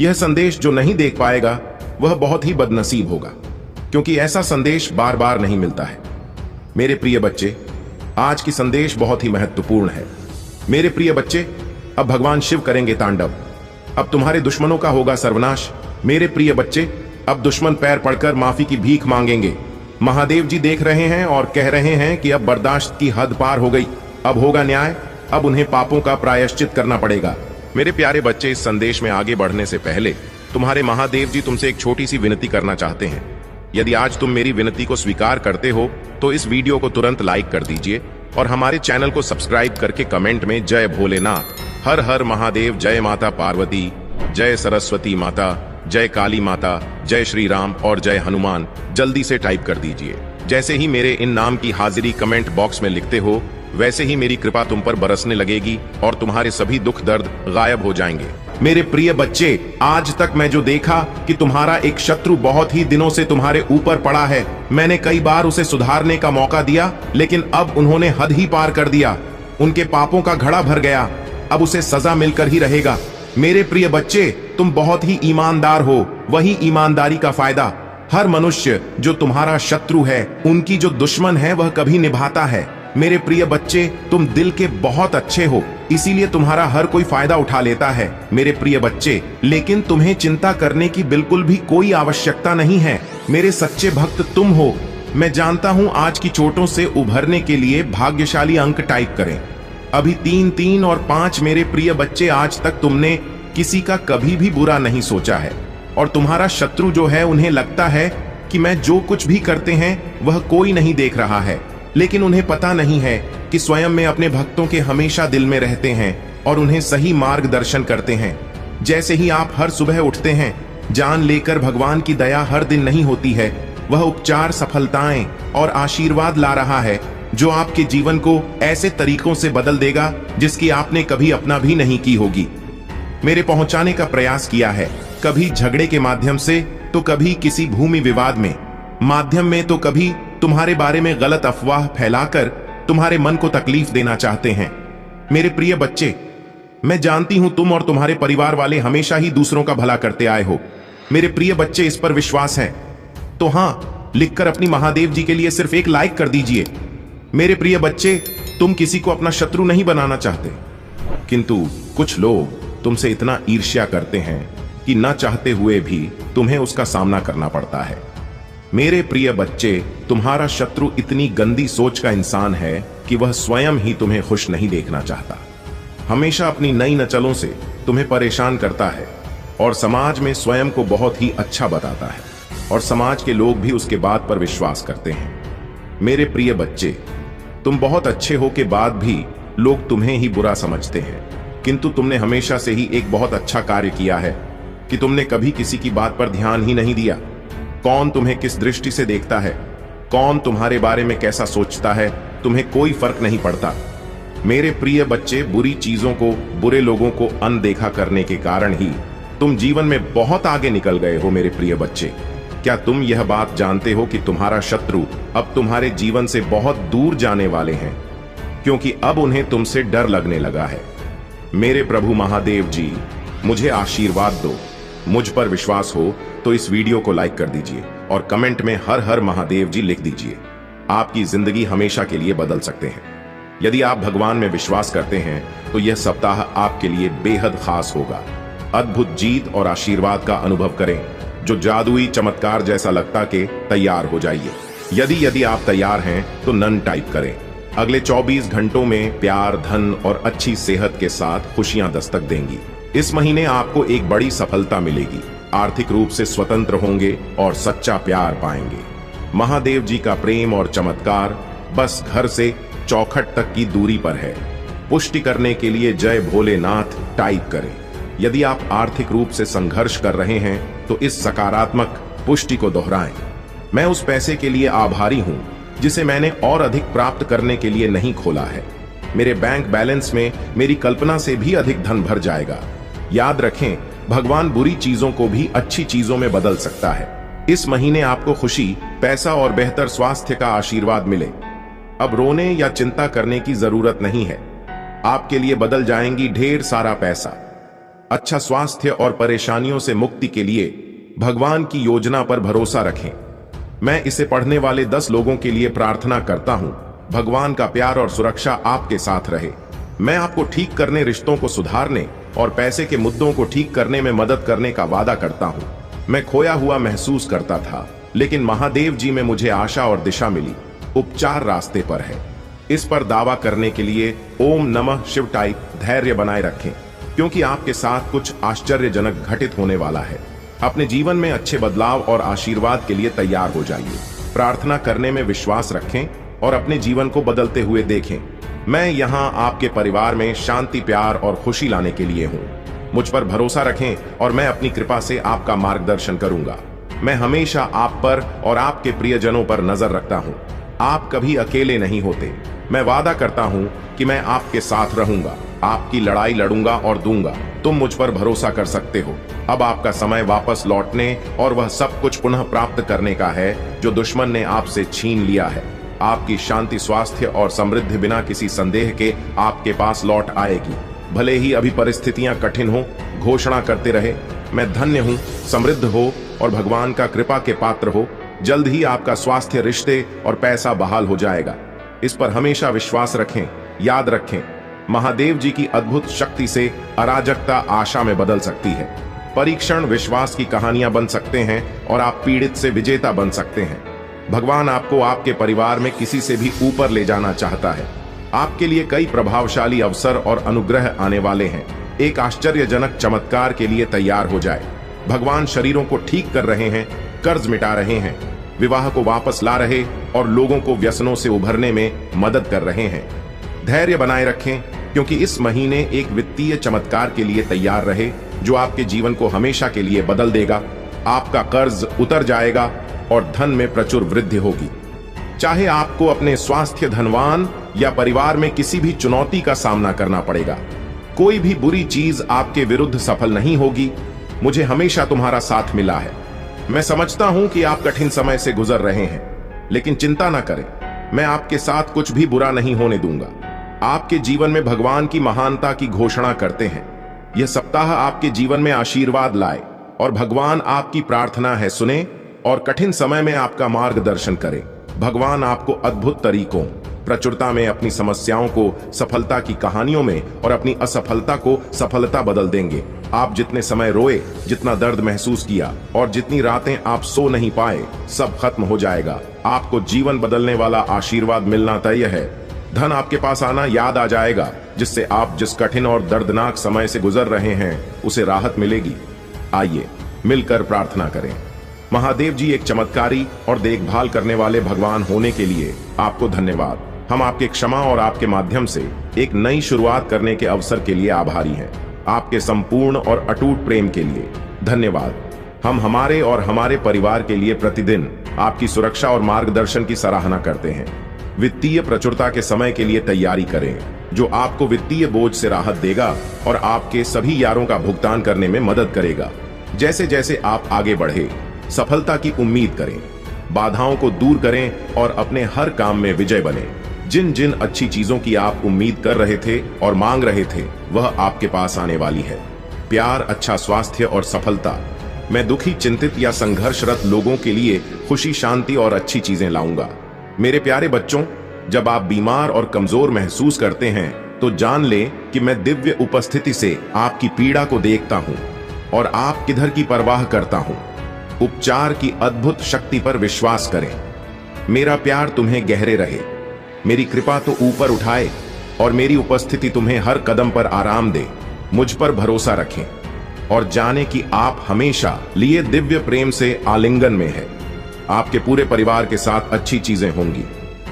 यह संदेश जो नहीं देख पाएगा वह बहुत ही बदनसीब होगा, क्योंकि ऐसा संदेश बार बार नहीं मिलता है। मेरे प्रिय बच्चे, आज की संदेश बहुत ही महत्वपूर्ण है। मेरे प्रिय बच्चे, अब भगवान शिव करेंगे तांडव। अब तुम्हारे दुश्मनों का होगा सर्वनाश। मेरे प्रिय बच्चे, अब दुश्मन पैर पड़कर माफी की भीख मांगेंगे। महादेव जी देख रहे हैं और कह रहे हैं कि अब बर्दाश्त की हद पार हो गई, अब होगा न्याय, अब उन्हें पापों का प्रायश्चित करना पड़ेगा। मेरे प्यारे बच्चे, इस संदेश में आगे बढ़ने से पहले तुम्हारे महादेव जी तुमसे एक छोटी सी विनती करना चाहते हैं। यदि आज तुम मेरी विनती को स्वीकार करते हो तो इस वीडियो को तुरंत लाइक कर दीजिए और हमारे चैनल को सब्सक्राइब करके कमेंट में जय भोलेनाथ, हर हर महादेव, जय माता पार्वती, जय सरस्वती माता, जय काली माता, जय श्री राम और जय हनुमान जल्दी से टाइप कर दीजिए। जैसे ही मेरे इन नाम की हाजिरी कमेंट बॉक्स में लिखते हो, वैसे ही मेरी कृपा तुम पर बरसने लगेगी और तुम्हारे सभी दुख दर्द गायब हो जाएंगे। मेरे प्रिय बच्चे, आज तक मैं जो देखा कि तुम्हारा एक शत्रु बहुत ही दिनों से तुम्हारे ऊपर पड़ा है। मैंने कई बार उसे सुधारने का मौका दिया, लेकिन अब उन्होंने हद ही पार कर दिया। उनके पापों का घड़ा भर गया, अब उसे सजा मिलकर ही रहेगा। मेरे प्रिय बच्चे, तुम बहुत ही ईमानदार हो, वही ईमानदारी का फायदा हर मनुष्य जो तुम्हारा शत्रु है, उनकी जो दुश्मन है, वह कभी निभाता है। मेरे प्रिय बच्चे, तुम दिल के बहुत अच्छे हो, इसीलिए तुम्हारा हर कोई फायदा उठा लेता है। मेरे प्रिय बच्चे, लेकिन तुम्हें चिंता करने की बिल्कुल भी कोई आवश्यकता नहीं है। मेरे सच्चे भक्त तुम हो। मैं जानता हूं आज की चोटों से उभरने के लिए भाग्यशाली अंक टाइप करें। अभी 3, 3 और 5। मेरे प्रिय बच्चे, आज तक तुमने किसी का कभी भी बुरा नहीं सोचा है और तुम्हारा शत्रु जो है, उन्हें लगता है कि मैं जो कुछ भी करते हैं वह कोई नहीं देख रहा है, लेकिन उन्हें पता नहीं है कि स्वयं में अपने भक्तों के हमेशा दिल में रहते हैं और उन्हें सही मार्गदर्शन करते हैं। जैसे ही आप हर सुबह उठते हैं, जान लेकर भगवान की दया हर दिन नहीं होती है, वह उपचार, सफलताएं और आशीर्वाद ला रहा है जो आपके जीवन को ऐसे तरीकों से बदल देगा जिसकी आपने कभी अपना भी नहीं की होगी। मेरे पहुंचाने का प्रयास किया है, कभी झगड़े के माध्यम से, तो कभी किसी भूमि विवाद में माध्यम में, तो कभी तुम्हारे बारे में गलत अफवाह फैलाकर तुम्हारे मन को तकलीफ देना चाहते हैं। मेरे प्रिय बच्चे, मैं जानती हूं तुम और तुम्हारे परिवार वाले हमेशा ही दूसरों का भला करते आए हो। मेरे प्रिय बच्चे, इस पर विश्वास है तो हां लिखकर अपनी महादेव जी के लिए सिर्फ एक लाइक कर दीजिए। मेरे प्रिय बच्चे, तुम किसी को अपना शत्रु नहीं बनाना चाहते, किंतु कुछ लोग तुमसे इतना ईर्ष्या करते हैं कि न चाहते हुए भी तुम्हें उसका सामना करना पड़ता है। मेरे प्रिय बच्चे, तुम्हारा शत्रु इतनी गंदी सोच का इंसान है कि वह स्वयं ही तुम्हें खुश नहीं देखना चाहता। हमेशा अपनी नई नचलों से तुम्हें परेशान करता है और समाज में स्वयं को बहुत ही अच्छा बताता है और समाज के लोग भी उसके बात पर विश्वास करते हैं। मेरे प्रिय बच्चे, तुम बहुत अच्छे हो के बाद भी लोग तुम्हें ही बुरा समझते हैं, किंतु तुमने हमेशा से ही एक बहुत अच्छा कार्य किया है कि तुमने कभी किसी की बात पर ध्यान ही नहीं दिया। कौन तुम्हें किस दृष्टि से देखता है, कौन तुम्हारे बारे में कैसा सोचता है, तुम्हें कोई फर्क नहीं पड़ता। मेरे प्रिय बच्चे, बुरी चीजों को, बुरे लोगों को अनदेखा करने के कारण ही तुम जीवन में बहुत आगे निकल गए हो। मेरे प्रिय बच्चे, क्या तुम यह बात जानते हो कि तुम्हारा शत्रु अब तुम्हारे जीवन से बहुत दूर जाने वाले हैं, क्योंकि अब उन्हें तुमसे डर लगने लगा है। मेरे प्रभु महादेव जी, मुझे आशीर्वाद दो। मुझ पर विश्वास हो तो इस वीडियो को लाइक कर दीजिए और कमेंट में हर हर महादेव जी लिख दीजिए। आपकी जिंदगी हमेशा के लिए बदल सकते हैं। यदि आप भगवान में विश्वास करते हैं तो यह सप्ताह आपके लिए बेहद खास होगा। अद्भुत जीत और आशीर्वाद का अनुभव करें जो जादुई चमत्कार जैसा लगता कि तैयार हो जाइए। यदि आप तैयार हैं तो नन टाइप करें। अगले 24 घंटों में प्यार, धन और अच्छी सेहत के साथ खुशियां दस्तक देंगी। इस महीने आपको एक बड़ी सफलता मिलेगी। आर्थिक रूप से स्वतंत्र होंगे और सच्चा प्यार पाएंगे। महादेव जी का प्रेम और चमत्कार बस घर से चौखट तक की दूरी पर है। पुष्टि करने के लिए जय भोलेनाथ टाइप करें। यदि आप आर्थिक रूप से संघर्ष कर रहे हैं तो इस सकारात्मक पुष्टि को दोहराएं। मैं उस पैसे के लिए आभारी हूं जिसे मैंने और अधिक प्राप्त करने के लिए नहीं खोला है। मेरे बैंक बैलेंस में मेरी कल्पना से भी अधिक धन भर जाएगा। याद रखें, भगवान बुरी चीजों को भी अच्छी चीजों में बदल सकता है। इस महीने आपको खुशी, पैसा और बेहतर स्वास्थ्य का आशीर्वाद मिले। अब रोने या चिंता करने की जरूरत नहीं है। आपके लिए बदल जाएंगी ढेर सारा पैसा। अच्छा स्वास्थ्य और परेशानियों से मुक्ति के लिए भगवान की योजना पर भरोसा रखें। मैं इसे पढ़ने वाले 10 लोगों के लिए प्रार्थना करता हूं। भगवान का प्यार और सुरक्षा आपके साथ रहे। मैं आपको ठीक करने, रिश्तों को सुधारने और पैसे के मुद्दों को ठीक करने में मदद करने का वादा करता हूं। मैं खोया हुआ महसूस करता था, लेकिन महादेव जी में मुझे आशा और दिशा मिली। उपचार रास्ते पर है। इस पर दावा करने के लिए ओम नमः शिव टाइप धैर्य बनाए रखें, क्योंकि आपके साथ कुछ आश्चर्यजनक घटित होने वाला है। अपने जीवन में अच्छे बदलाव और आशीर्वाद के लिए तैयार हो जाइए। प्रार्थना करने में विश्वास रखें और अपने जीवन को बदलते हुए देखें। मैं यहाँ आपके परिवार में शांति, प्यार और खुशी लाने के लिए हूँ। मुझ पर भरोसा रखें और मैं अपनी कृपा से आपका मार्गदर्शन करूंगा। मैं हमेशा आप पर और आपके प्रियजनों पर नजर रखता हूँ। आप कभी अकेले नहीं होते। मैं वादा करता हूँ कि मैं आपके साथ रहूंगा, आपकी लड़ाई लड़ूंगा और दूंगा। तुम मुझ पर भरोसा कर सकते हो। अब आपका समय वापस लौटने और वह सब कुछ पुनः प्राप्त करने का है जो दुश्मन ने आपसे छीन लिया है। आपकी शांति, स्वास्थ्य और समृद्धि बिना किसी संदेह के आपके पास लौट आएगी। भले ही अभी परिस्थितियां कठिन हो, घोषणा करते रहे, मैं धन्य हूं, समृद्ध हो और भगवान का कृपा के पात्र हो। जल्द ही आपका स्वास्थ्य, रिश्ते और पैसा बहाल हो जाएगा। इस पर हमेशा विश्वास रखें। याद रखें, महादेव जी की अद्भुत शक्ति से अराजकता आशा में बदल सकती है। परीक्षण विश्वास की कहानियां बन सकते हैं और आप पीड़ित से विजेता बन सकते हैं। भगवान आपको आपके परिवार में किसी से भी ऊपर ले जाना चाहता है। आपके लिए कई प्रभावशाली अवसर और अनुग्रह आने वाले हैं। एक आश्चर्यजनक चमत्कार के लिए तैयार हो जाए। भगवान शरीरों को ठीक कर रहे हैं, कर्ज मिटा रहे हैं, विवाह को वापस ला रहे और लोगों को व्यसनों से उभरने में मदद कर रहे हैं। धैर्य बनाए रखें, क्योंकि इस महीने एक वित्तीय चमत्कार के लिए तैयार रहे जो आपके जीवन को हमेशा के लिए बदल देगा। आपका कर्ज उतर जाएगा और धन में प्रचुर वृद्धि होगी। चाहे आपको अपने स्वास्थ्य, धनवान या परिवार में किसी भी चुनौती का सामना करना पड़ेगा, कोई भी बुरी चीज आपके विरुद्ध सफल नहीं होगी। मुझे हमेशा तुम्हारा साथ मिला है। मैं समझता हूं कि आप कठिन समय से गुजर रहे हैं, लेकिन चिंता न करें, मैं आपके साथ कुछ भी बुरा नहीं होने दूंगा। आपके जीवन में भगवान की महानता की घोषणा करते हैं। यह सप्ताह आपके जीवन में आशीर्वाद लाए और भगवान आपकी प्रार्थना है सुने और कठिन समय में आपका मार्गदर्शन करें। भगवान आपको अद्भुत तरीकों, प्रचुरता में अपनी समस्याओं को सफलता की कहानियों में और अपनी असफलता को सफलता बदल देंगे। आप जितने समय रोए, जितना दर्द महसूस किया और जितनी रातें आप सो नहीं पाए, सब खत्म हो जाएगा। आपको जीवन बदलने वाला आशीर्वाद मिलना तय है। धन आपके पास आना याद आ जाएगा, जिससे आप जिस कठिन और दर्दनाक समय से गुजर रहे हैं उसे राहत मिलेगी। आइए मिलकर प्रार्थना करें। महादेव जी, एक चमत्कारी और देखभाल करने वाले भगवान होने के लिए आपको धन्यवाद। हम आपके क्षमा और आपके माध्यम से एक नई शुरुआत करने के अवसर के लिए आभारी हैं। आपके संपूर्ण और अटूट प्रेम के लिए धन्यवाद। हम हमारे और हमारे परिवार के लिए प्रतिदिन आपकी सुरक्षा और मार्गदर्शन की सराहना करते हैं। वित्तीय प्रचुरता के समय के लिए तैयारी करें, जो आपको वित्तीय बोझ से राहत देगा और आपके सभी यारों का भुगतान करने में मदद करेगा। जैसे जैसे आप आगे बढ़े, सफलता की उम्मीद करें, बाधाओं को दूर करें और अपने हर काम में विजय बने। जिन जिन अच्छी चीजों की आप उम्मीद कर रहे थे और मांग रहे थे, वह आपके पास आने वाली है। प्यार, अच्छा स्वास्थ्य और सफलता। मैं दुखी, चिंतित या संघर्षरत लोगों के लिए खुशी, शांति और अच्छी चीजें लाऊंगा। मेरे प्यारे बच्चों, जब आप बीमार और कमजोर महसूस करते हैं तो जान लें कि मैं दिव्य उपस्थिति से आपकी पीड़ा को देखता हूं और आप किधर की परवाह करता हूं। उपचार की अद्भुत शक्ति पर विश्वास करें। मेरा प्यार तुम्हें गहरे रहे, मेरी कृपा तो ऊपर उठाए और मेरी उपस्थिति तुम्हें हर कदम पर आराम दे। मुझ पर भरोसा रखें और जाने कि आप हमेशा लिए दिव्य प्रेम से आलिंगन में है। आपके पूरे परिवार के साथ अच्छी चीजें होंगी।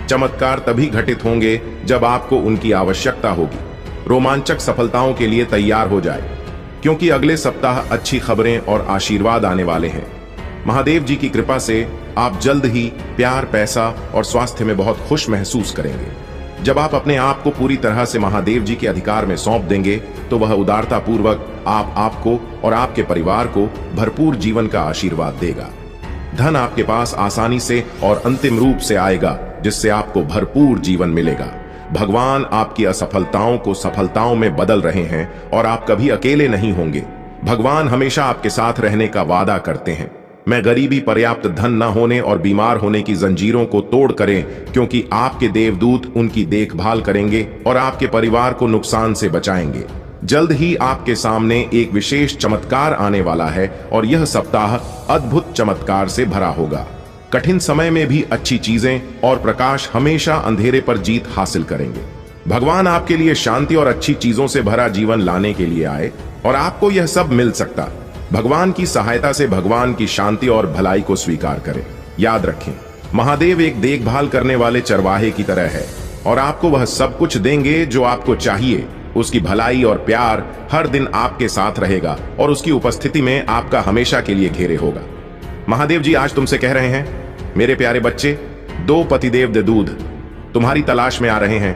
चमत्कार तभी घटित होंगे जब आपको उनकी आवश्यकता होगी। रोमांचक सफलताओं के लिए तैयार हो जाए, क्योंकि अगले सप्ताह अच्छी खबरें और आशीर्वाद आने वाले हैं। महादेव जी की कृपा से आप जल्द ही प्यार, पैसा और स्वास्थ्य में बहुत खुश महसूस करेंगे। जब आप अपने आप को पूरी तरह से महादेव जी के अधिकार में सौंप देंगे, तो वह उदारता पूर्वक आपको और आपके परिवार को भरपूर जीवन का आशीर्वाद देगा। धन आपके पास आसानी से और अंतिम रूप से आएगा, जिससे आपको भरपूर जीवन मिलेगा। भगवान आपकी असफलताओं को सफलताओं में बदल रहे हैं और आप कभी अकेले नहीं होंगे। भगवान हमेशा आपके साथ रहने का वादा करते हैं। मैं गरीबी, पर्याप्त धन न होने और बीमार होने की जंजीरों को तोड़ करें, क्योंकि आपके देवदूत उनकी देखभाल करेंगे और आपके परिवार को नुकसान से बचाएंगे। जल्द ही आपके सामने एक विशेष चमत्कार आने वाला है और यह सप्ताह अद्भुत चमत्कार से भरा होगा। कठिन समय में भी अच्छी चीजें और प्रकाश हमेशा अंधेरे पर जीत हासिल करेंगे। भगवान आपके लिए शांति और अच्छी चीजों से भरा जीवन लाने के लिए आए और आपको यह सब मिल सकता। भगवान की सहायता से भगवान की शांति और भलाई को स्वीकार करें। याद रखें, महादेव एक देखभाल करने वाले चरवाहे की तरह है और आपको वह सब कुछ देंगे जो आपको चाहिए। उसकी भलाई और प्यार हर दिन आपके साथ रहेगा और उसकी उपस्थिति में आपका हमेशा के लिए घेरे होगा। महादेव जी आज तुमसे कह रहे हैं, मेरे प्यारे बच्चे, 2 पतिदेव देवदूत तुम्हारी तलाश में आ रहे हैं,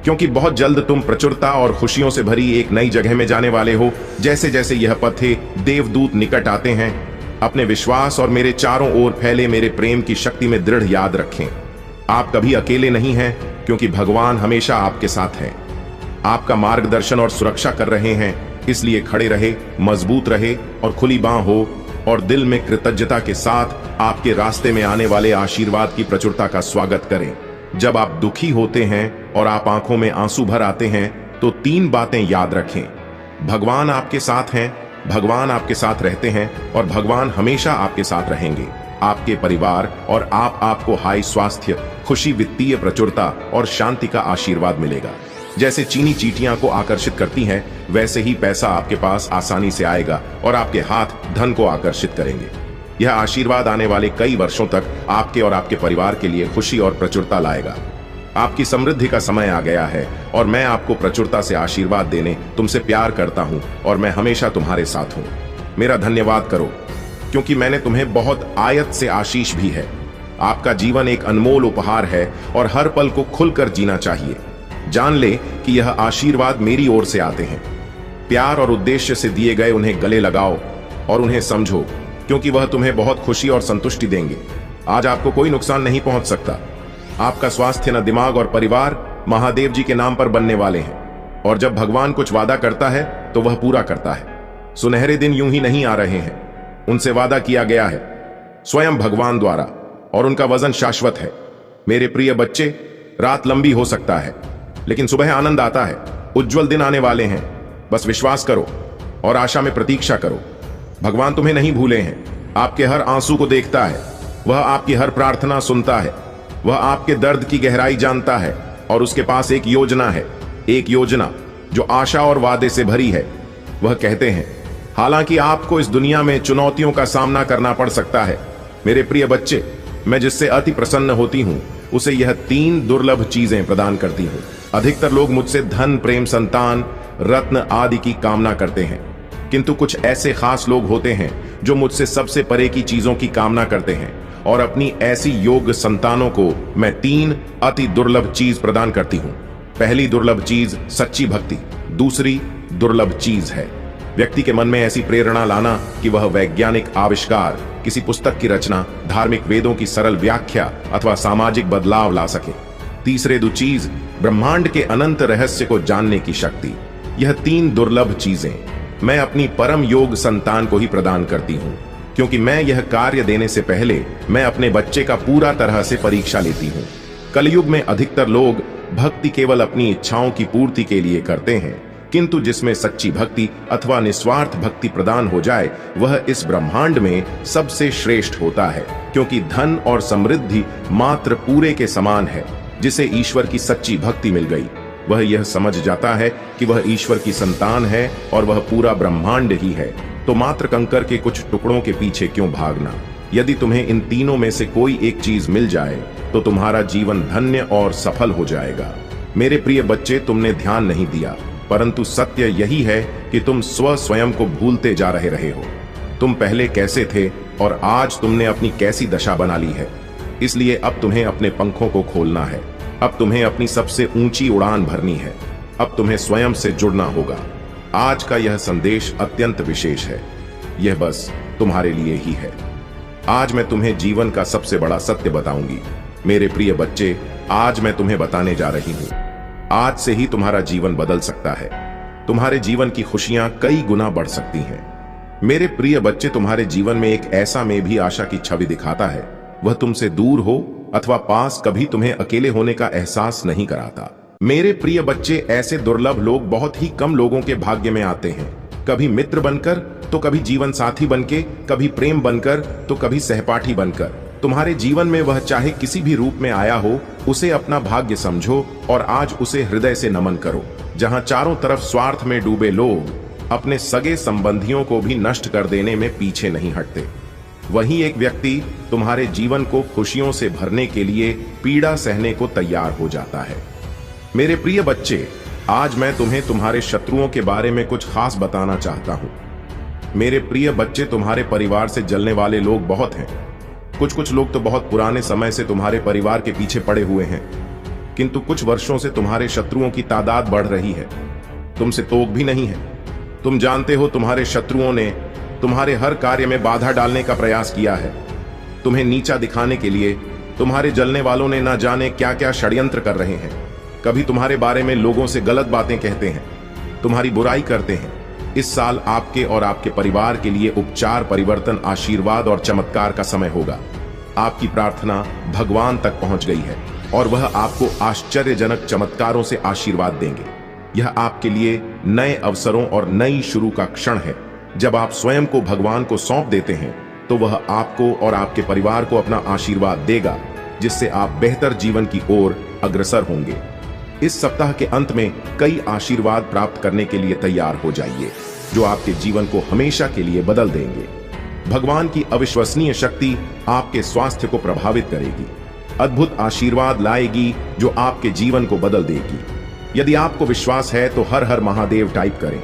क्योंकि बहुत जल्द तुम प्रचुरता और खुशियों से भरी एक नई जगह में जाने वाले हो। जैसे जैसे यह पथे देवदूत निकट आते हैं, अपने विश्वास और मेरे चारों ओर फैले मेरे प्रेम की शक्ति में दृढ़ याद रखें। आप कभी अकेले नहीं हैं, क्योंकि भगवान हमेशा आपके साथ हैं। आपका मार्गदर्शन और सुरक्षा कर रहे हैं, इसलिए खड़े रहे, मजबूत रहे और खुली बांह हो और दिल में कृतज्ञता के साथ आपके रास्ते में आने वाले आशीर्वाद की प्रचुरता का स्वागत करें। जब आप दुखी होते हैं और आप आंखों में आंसू भर आते हैं, तो 3 बातें याद रखें। भगवान आपके साथ हैं, भगवान आपके साथ रहते हैं और भगवान हमेशा आपके साथ रहेंगे। आपके परिवार और आपको हाई स्वास्थ्य, खुशी, वित्तीय प्रचुरता और शांति का आशीर्वाद मिलेगा। जैसे चीनी चींटियां को आकर्षित करती हैं, वैसे ही पैसा आपके पास आसानी से आएगा और आपके हाथ धन को आकर्षित करेंगे। यह आशीर्वाद आने वाले कई वर्षों तक आपके और आपके परिवार के लिए खुशी और प्रचुरता लाएगा। आपकी समृद्धि का समय आ गया है और मैं आपको प्रचुरता से आशीर्वाद देने तुमसे प्यार करता हूं और मैं हमेशा तुम्हारे साथ हूं। मेरा धन्यवाद करो, क्योंकि मैंने तुम्हें बहुत आयत से आशीष भी है। आपका जीवन एक अनमोल उपहार है और हर पल को खुलकर जीना चाहिए। जान ले कि यह आशीर्वाद मेरी ओर से आते हैं। प्यार और उद्देश्य से दिए गए उन्हें गले लगाओ और उन्हें समझो, क्योंकि वह तुम्हें बहुत खुशी और संतुष्टि देंगे। आज आपको कोई नुकसान नहीं पहुंच सकता। आपका स्वास्थ्य, न दिमाग और परिवार महादेव जी के नाम पर बनने वाले हैं और जब भगवान कुछ वादा करता है तो वह पूरा करता है। सुनहरे दिन यूं ही नहीं आ रहे हैं, उनसे वादा किया गया है स्वयं भगवान द्वारा और उनका वजन शाश्वत है। मेरे प्रिय बच्चे, रात लंबी हो सकता है, लेकिन सुबह आनंद आता है। उज्जवल दिन आने वाले हैं। बस विश्वास करो और आशा में प्रतीक्षा करो। भगवान तुम्हें नहीं भूले हैं। आपके हर आंसू को देखता है, वह आपकी हर प्रार्थना सुनता है, वह आपके दर्द की गहराई जानता है और उसके पास एक योजना है, एक योजना जो आशा और वादे से भरी है। वह कहते हैं, हालांकि आपको इस दुनिया में चुनौतियों का सामना करना पड़ सकता है, मेरे प्रिय बच्चे, मैं जिससे अति प्रसन्न होती हूं उसे यह 3 दुर्लभ चीजें प्रदान करती हूं। अधिकतर लोग मुझसे धन, प्रेम, संतान, रत्न आदि की कामना करते हैं, किंतु कुछ ऐसे खास लोग होते हैं जो मुझसे सबसे परे की चीजों की कामना करते हैं और अपनी ऐसी योग्य संतानों को मैं 3 अति दुर्लभ चीज प्रदान करती हूं। पहली दुर्लभ चीज सच्ची भक्ति, दूसरी दुर्लभ चीज है व्यक्ति के मन में ऐसी प्रेरणा लाना कि वह वैज्ञानिक आविष्कार, किसी पुस्तक की रचना, धार्मिक वेदों की सरल व्याख्या अथवा सामाजिक बदलाव ला सके। तीसरे 2 चीज ब्रह्मांड के अनंत रहस्य को जानने की शक्ति। यह 3 दुर्लभ चीजें मैं अपनी परम योग संतान को ही प्रदान करती हूं, क्योंकि मैं यह कार्य देने से पहले मैं अपने बच्चे का पूरा तरह से परीक्षा लेती हूं। कलयुग में अधिकतर लोग भक्ति केवल अपनी इच्छाओं की पूर्ति के लिए करते हैं, किंतु जिसमें सच्ची भक्ति अथवा निस्वार्थ भक्ति प्रदान हो जाए वह इस ब्रह्मांड में सबसे श्रेष्ठ होता है, क्योंकि धन और समृद्धि मात्र पूरे के समान है। जिसे ईश्वर की सच्ची भक्ति मिल गई वह यह समझ जाता है कि वह ईश्वर की संतान है और वह पूरा ब्रह्मांड ही है। तो मात्र कंकर के कुछ टुकड़ों के पीछे क्यों भागना। यदि तुम्हें इन तीनों में से कोई एक चीज मिल जाए तो तुम्हारा जीवन धन्य और सफल हो जाएगा। मेरे प्रिय बच्चे, तुमने ध्यान नहीं दिया, परंतु सत्य यही है कि तुम स्वयं को भूलते जा रहे हो। तुम पहले कैसे थे और आज तुमने अपनी कैसी दशा बना ली है। इसलिए अब तुम्हें अपने पंखों को खोलना है। अब तुम्हें अपनी सबसे ऊंची उड़ान भरनी है। अब तुम्हें स्वयं से जुड़ना होगा। आज का यह संदेश अत्यंत विशेष है। यह बस तुम्हारे लिए ही है। आज मैं तुम्हें जीवन का सबसे बड़ा सत्य बताऊंगी। मेरे प्रिय बच्चे, आज मैं तुम्हें बताने जा रही हूं आज से ही तुम्हारा जीवन बदल सकता है। तुम्हारे जीवन की खुशियां कई गुना बढ़ सकती हैं। मेरे प्रिय बच्चे, तुम्हारे जीवन में एक ऐसा में भी आशा की छवि दिखाता है। वह तुमसे दूर हो अथवा पास, कभी तुम्हें अकेले होने का एहसास नहीं कराता। मेरे प्रिय बच्चे, ऐसे दुर्लभ लोग बहुत ही कम लोगों के भाग्य में आते हैं। कभी मित्र बनकर, तो कभी जीवन साथी बनके, कभी प्रेम बनकर, तो कभी सहपाठी बनकर। तुम्हारे जीवन में वह चाहे किसी भी रूप में आया हो, उसे अपना भाग्य समझो और आज उसे हृदय से नमन करो। जहां चारों तरफ स्वार्थ में डूबे लोग अपने सगे संबंधियों को भी नष्ट कर देने में पीछे नहीं हटते, वहीं एक व्यक्ति तुम्हारे जीवन को खुशियों से भरने के लिए पीड़ा सहने को तैयार हो जाता है। मेरे प्रिय बच्चे, आज मैं तुम्हें तुम्हारे शत्रुओं के बारे में कुछ खास बताना चाहता हूं। मेरे प्रिय बच्चे, तुम्हारे परिवार से जलने वाले लोग बहुत हैं। कुछ लोग तो बहुत पुराने समय से तुम्हारे परिवार के पीछे पड़े हुए हैं, किंतु कुछ वर्षों से तुम्हारे शत्रुओं की तादाद बढ़ रही है। तुमसे तोक भी नहीं है। तुम जानते हो, तुम्हारे शत्रुओं ने तुम्हारे हर कार्य में बाधा डालने का प्रयास किया है। तुम्हें नीचा दिखाने के लिए तुम्हारे जलने वालों ने न जाने क्या क्या षड्यंत्र कर रहे हैं। कभी तुम्हारे बारे में लोगों से गलत बातें कहते हैं, तुम्हारी बुराई करते हैं। इस साल आपके और आपके परिवार के लिए उपचार, परिवर्तन, आशीर्वाद और चमत्कार का समय होगा। आपकी प्रार्थना भगवान तक पहुंच गई है और वह आपको आश्चर्यजनक चमत्कारों से आशीर्वाद देंगे। यह आपके लिए नए अवसरों और नई शुरू का क्षण है। जब आप स्वयं को भगवान को सौंप देते हैं, तो वह आपको और आपके परिवार को अपना आशीर्वाद देगा, जिससे आप बेहतर जीवन की ओर अग्रसर होंगे। इस सप्ताह के अंत में कई आशीर्वाद प्राप्त करने के लिए तैयार हो जाइए, जो आपके जीवन को हमेशा के लिए बदल देंगे। भगवान की अविश्वसनीय शक्ति आपके स्वास्थ्य को प्रभावित करेगी, अद्भुत आशीर्वाद लाएगी जो आपके जीवन को बदल देगी। यदि आपको विश्वास है तो हर हर महादेव टाइप करें।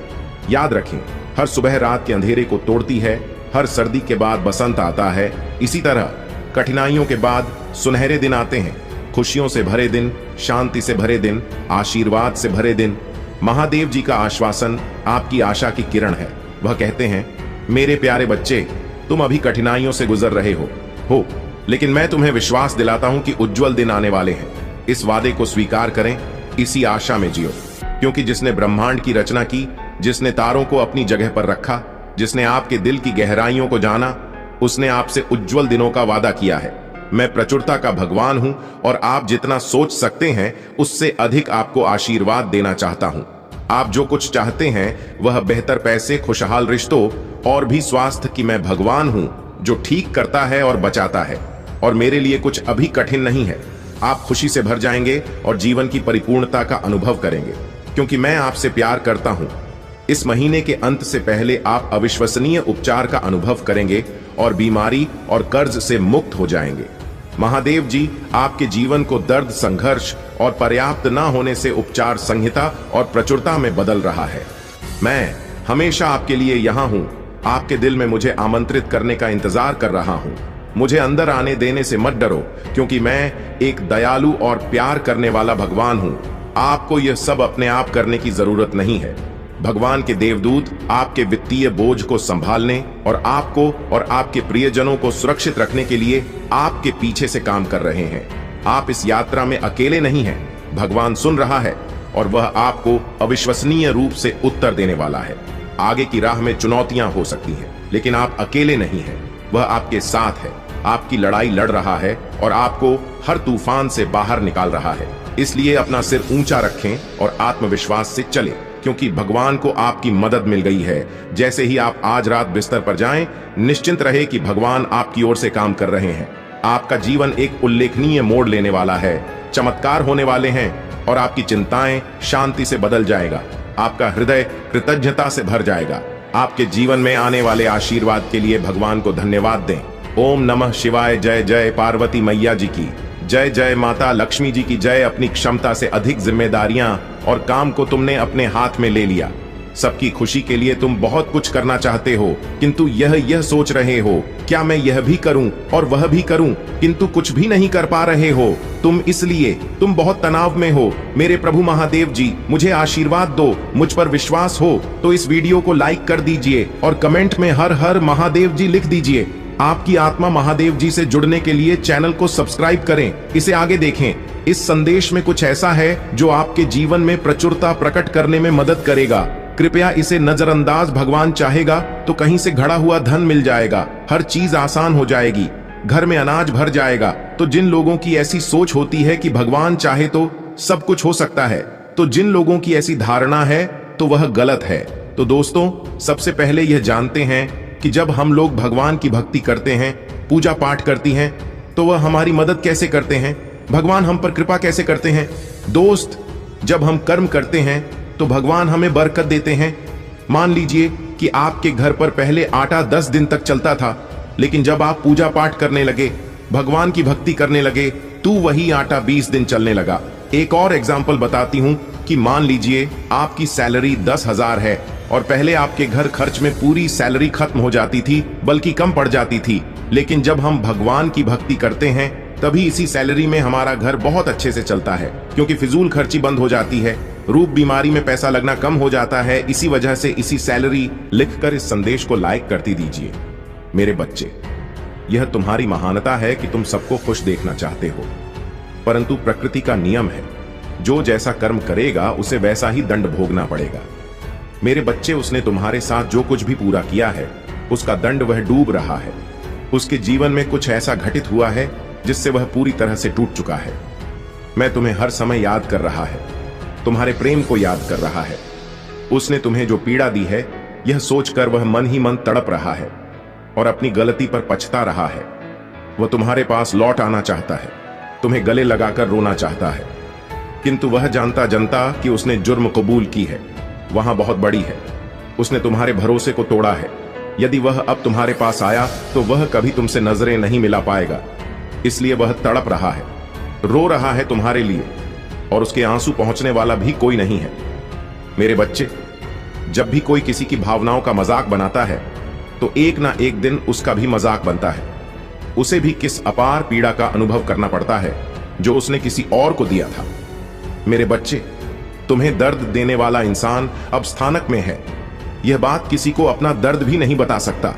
याद रखें, हर सुबह रात के अंधेरे को तोड़ती है, हर सर्दी के बाद बसंत आता है। इसी तरह कठिनाइयों के बाद सुनहरे दिन आते हैं। खुशियों से भरे दिन, शांति से भरे दिन, आशीर्वाद से भरे दिन। महादेव जी का आश्वासन आपकी आशा की किरण है। वह कहते हैं, मेरे प्यारे बच्चे, तुम अभी कठिनाइयों से गुजर रहे हो, लेकिन मैं तुम्हें विश्वास दिलाता हूं कि उज्जवल दिन आने वाले हैं। इस वादे को स्वीकार करें, इसी आशा में जियो, क्योंकि जिसने ब्रह्मांड की रचना की, जिसने तारों को अपनी जगह पर रखा, जिसने आपके दिल की गहराइयों को जाना, उसने आपसे उज्जवल दिनों का वादा किया है। मैं प्रचुरता का भगवान हूं और आप जितना सोच सकते हैं उससे अधिक आपको आशीर्वाद देना चाहता हूं। आप जो कुछ चाहते हैं वह बेहतर पैसे, खुशहाल रिश्तों और भी स्वास्थ्य की मैं भगवान हूं जो ठीक करता है और बचाता है, और मेरे लिए कुछ अभी कठिन नहीं है। आप खुशी से भर जाएंगे और जीवन की परिपूर्णता का अनुभव करेंगे, क्योंकि मैं आपसे प्यार करता हूं। इस महीने के अंत से पहले आप अविश्वसनीय उपचार का अनुभव करेंगे और बीमारी और कर्ज से मुक्त हो जाएंगे। महादेव जी आपके जीवन को दर्द, संघर्ष और पर्याप्त न होने से उपचार, संहिता और प्रचुरता में बदल रहा है। मैं हमेशा आपके लिए यहाँ हूँ। आपके दिल में मुझे आमंत्रित करने का इंतजार कर रहा हूँ। मुझे अंदर आने देने से मत डरो, क्योंकि मैं एक दयालु और प्यार करने वाला भगवान हूँ। आपको यह सब अपने आप करने की जरूरत नहीं है। भगवान के देवदूत आपके वित्तीय बोझ को संभालने और आपको और आपके प्रियजनों को सुरक्षित रखने के लिए आपके पीछे से काम कर रहे हैं। आप इस यात्रा में अकेले नहीं हैं। भगवान सुन रहा है और वह आपको अविश्वसनीय रूप से उत्तर देने वाला है। आगे की राह में चुनौतियां हो सकती हैं, लेकिन आप अकेले नहीं हैं। वह आपके साथ है, आपकी लड़ाई लड़ रहा है और आपको हर तूफान से बाहर निकाल रहा है। इसलिए अपना सिर ऊंचा रखें और आत्मविश्वास से चलें, क्योंकि भगवान को आपकी मदद मिल गई है। जैसे ही आप आज रात बिस्तर पर जाएं, निश्चिंत रहे कि भगवान आपकी ओर से काम कर रहे हैं। आपका जीवन एक उल्लेखनीय मोड़ लेने वाला है। चमत्कार होने वाले हैं और आपकी चिंताएं शांति से बदल जाएगा। आपका हृदय कृतज्ञता से भर जाएगा। आपके जीवन में आने वाले आशीर्वाद के लिए भगवान को धन्यवाद दें। ओम नमः शिवाय। जय जय पार्वती मैया जी की जय। जय माता लक्ष्मी जी की जय। अपनी क्षमता से अधिक जिम्मेदारियां और काम को तुमने अपने हाथ में ले लिया। सबकी खुशी के लिए तुम बहुत कुछ करना चाहते हो, किंतु यह सोच रहे हो, क्या मैं यह भी करूं और वह भी करूं, किंतु कुछ भी नहीं कर पा रहे हो। तुम बहुत तनाव में हो। मेरे प्रभु महादेव जी, मुझे आशीर्वाद दो। मुझ पर विश्वास हो तो इस वीडियो को लाइक कर दीजिए और कमेंट में हर हर महादेव जी लिख दीजिए। आपकी आत्मा महादेव जी से जुड़ने के लिए चैनल को सब्सक्राइब करें, इसे आगे देखें। इस संदेश में कुछ ऐसा है जो आपके जीवन में प्रचुरता प्रकट करने में मदद करेगा। कृपया इसे नजरअंदाज। भगवान चाहेगा तो कहीं से घड़ा हुआ धन मिल जाएगा, हर चीज आसान हो जाएगी, घर में अनाज भर जाएगा। तो जिन लोगों की ऐसी सोच होती है कि भगवान चाहे तो सब कुछ हो सकता है, तो जिन लोगों की ऐसी धारणा है तो वह गलत है। तो दोस्तों, सबसे पहले यह जानते हैं कि जब हम लोग भगवान की भक्ति करते हैं, पूजा पाठ करती हैं, तो वह हमारी मदद कैसे करते हैं, भगवान हम पर कृपा कैसे करते हैं। दोस्त, जब हम कर्म करते हैं तो भगवान हमें बरकत देते हैं। मान लीजिए कि आपके घर पर पहले आटा 10 दिन तक चलता था, लेकिन जब आप पूजा पाठ करने लगे, भगवान की भक्ति करने लगे, तो वही आटा 20 दिन चलने लगा। एक और एग्जाम्पल बताती हूं कि मान लीजिए आपकी सैलरी 10,000 है और पहले आपके घर खर्च में पूरी सैलरी खत्म हो जाती थी, बल्कि कम पड़ जाती थी। लेकिन जब हम भगवान की भक्ति करते हैं तभी इसी सैलरी में हमारा घर बहुत अच्छे से चलता है, क्योंकि फिजूल खर्ची बंद हो जाती है, रूप बीमारी में पैसा लगना कम हो जाता है। इसी वजह से इसी सैलरी लिखकर इस संदेश को लाइक करती दीजिए। मेरे बच्चे, यह तुम्हारी महानता है कि तुम सबको खुश देखना चाहते हो, परंतु प्रकृति का नियम है, जो जैसा कर्म करेगा उसे वैसा ही दंड भोगना पड़ेगा। मेरे बच्चे, उसने तुम्हारे साथ जो कुछ भी पूरा किया है उसका दंड वह डूब रहा है। उसके जीवन में कुछ ऐसा घटित हुआ है जिससे वह पूरी तरह से टूट चुका है। मैं तुम्हें हर समय याद कर रहा है, तुम्हारे प्रेम को याद कर रहा है। उसने तुम्हें जो पीड़ा दी है, यह सोचकर वह मन ही मन तड़प रहा है और अपनी गलती पर पछता रहा है। वह तुम्हारे पास लौट आना चाहता है, तुम्हें गले लगाकर रोना चाहता है, किंतु वह जानता जनता कि उसने जुर्म कबूल की है, वहां बहुत बड़ी है। उसने तुम्हारे भरोसे को तोड़ा है। यदि वह अब तुम्हारे पास आया तो वह कभी तुमसे नजरें नहीं मिला पाएगा, इसलिए वह तड़प रहा है, रो रहा है तुम्हारे लिए, और उसके आंसू पहुंचने वाला भी कोई नहीं है। मेरे बच्चे, जब भी कोई किसी की भावनाओं का मजाक बनाता है तो एक ना एक दिन उसका भी मजाक बनता है। उसे भी किस अपार पीड़ा का अनुभव करना पड़ता है जो उसने किसी और को दिया था। मेरे बच्चे, तुम्हें दर्द देने वाला इंसान अब स्थानक में है, यह बात किसी को अपना दर्द भी नहीं बता सकता।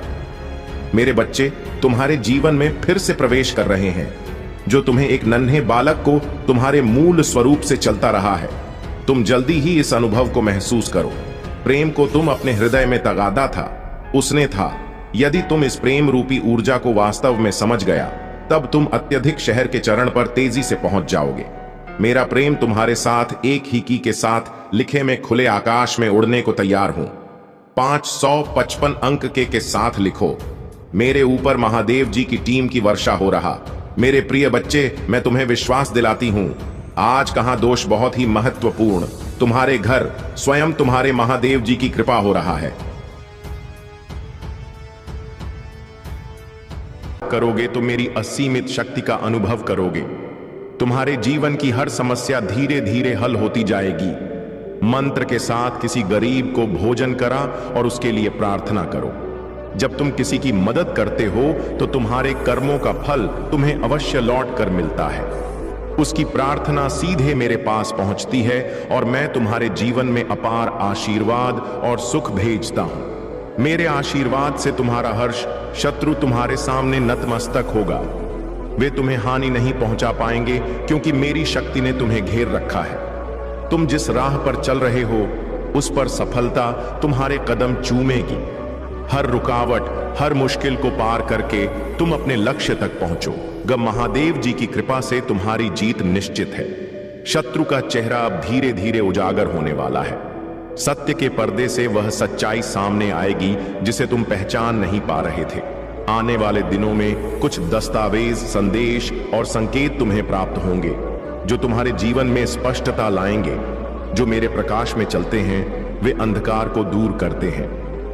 मेरे बच्चे तुम्हारे जीवन में फिर से प्रवेश कर रहे हैं, जो तुम्हें एक नन्हे बालक को तुम्हारे मूल स्वरूप से चलता रहा है। तुम जल्दी ही इस अनुभव को महसूस करो। प्रेम को तुम अपने हृदय में तगादा था, उसने था। यदि तुम इस प्रेम रूपी ऊर्जा को वास्तव में समझ गया, तब तुम अत्यधिक शहर के चरण पर तेजी से पहुंच जाओगे। मेरा प्रेम तुम्हारे साथ एक ही की के साथ लिखे में खुले आकाश में उड़ने को तैयार हूं। 555 अंक के साथ लिखो, मेरे ऊपर महादेव जी की टीम की वर्षा हो रहा। मेरे प्रिय बच्चे, मैं तुम्हें विश्वास दिलाती हूं, आज कहां दोष बहुत ही महत्वपूर्ण, तुम्हारे घर स्वयं तुम्हारे महादेव जी की कृपा हो रहा है। करोगे तो मेरी असीमित शक्ति का अनुभव करोगे। तुम्हारे जीवन की हर समस्या धीरे धीरे हल होती जाएगी। मंत्र के साथ किसी गरीब को भोजन करा और उसके लिए प्रार्थना करो। जब तुम किसी की मदद करते हो तो तुम्हारे कर्मों का फल तुम्हें अवश्य लौट कर मिलता है। उसकी प्रार्थना सीधे मेरे पास पहुंचती है और मैं तुम्हारे जीवन में अपार आशीर्वाद और सुख भेजता हूं। मेरे आशीर्वाद से तुम्हारा हर्ष शत्रु तुम्हारे सामने नतमस्तक होगा। वे तुम्हें हानि नहीं पहुंचा पाएंगे, क्योंकि मेरी शक्ति ने तुम्हें घेर रखा है। तुम जिस राह पर चल रहे हो उस पर सफलता तुम्हारे कदम चूमेगी। हर रुकावट, हर मुश्किल को पार करके तुम अपने लक्ष्य तक पहुंचो। ग महादेव जी की कृपा से तुम्हारी जीत निश्चित है। शत्रु का चेहरा अब धीरे धीरे उजागर होने वाला है। सत्य के पर्दे से वह सच्चाई सामने आएगी जिसे तुम पहचान नहीं पा रहे थे। आने वाले दिनों में कुछ दस्तावेज, संदेश और संकेत तुम्हें प्राप्त होंगे जो तुम्हारे जीवन में स्पष्टता लाएंगे। जो मेरे प्रकाश में चलते हैं वे अंधकार को दूर करते हैं।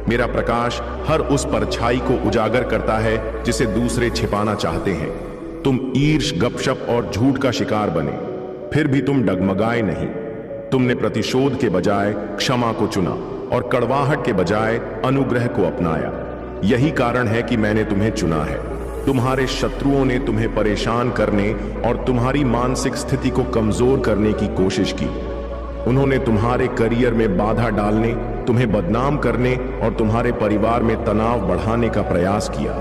मेरा प्रकाश हर उस परछाई को उजागर करता है जिसे दूसरे छिपाना चाहते हैं। तुम ईर्ष्या, गपशप और झूठ का शिकार बने, फिर भी तुम डगमगाए नहीं। तुमने प्रतिशोध के बजाय क्षमा को चुना और कड़वाहट के बजाय अनुग्रह को अपनाया। यही कारण है कि मैंने तुम्हें चुना है। तुम्हारे शत्रुओं ने तुम्हें परेशान करने और तुम्हारी मानसिक स्थिति को कमजोर करने की कोशिश की। उन्होंने तुम्हारे करियर में बाधा डालने, तुम्हें बदनाम करने और तुम्हारे परिवार में तनाव बढ़ाने का प्रयास किया,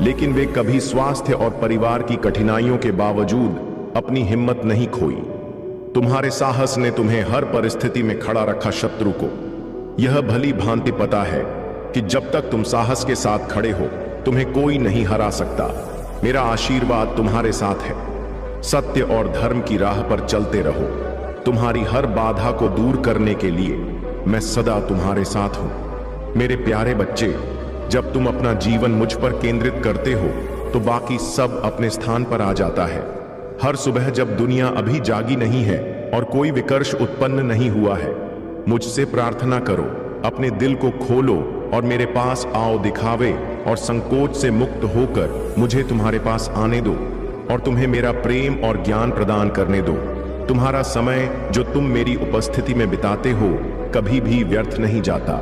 लेकिन वे कभी स्वास्थ्य और परिवार की कठिनाइयों के बावजूद अपनी हिम्मत नहीं खोई। तुम्हारे साहस ने तुम्हें हर परिस्थिति में खड़ा रखा। शत्रु को यह भली भांति पता है कि जब तक तुम साहस के साथ खड़े हो, तुम्हें कोई नहीं हरा सकता। मेरा आशीर्वाद तुम्हारे साथ है। सत्य और धर्म की राह पर चलते रहो। तुम्हारी हर बाधा को दूर करने के लिए मैं सदा तुम्हारे साथ हूं। मेरे प्यारे बच्चे, जब तुम अपना जीवन मुझ पर केंद्रित करते हो तो बाकी सब अपने स्थान पर आ जाता है। हर सुबह जब दुनिया अभी जागी नहीं है और कोई विकर्ष उत्पन्न नहीं हुआ है, मुझसे प्रार्थना करो, अपने दिल को खोलो और मेरे पास आओ। दिखावे और संकोच से मुक्त होकर मुझे तुम्हारे पास आने दो और तुम्हें मेरा प्रेम और ज्ञान प्रदान करने दो। तुम्हारा समय जो तुम मेरी उपस्थिति में बिताते हो कभी भी व्यर्थ नहीं जाता।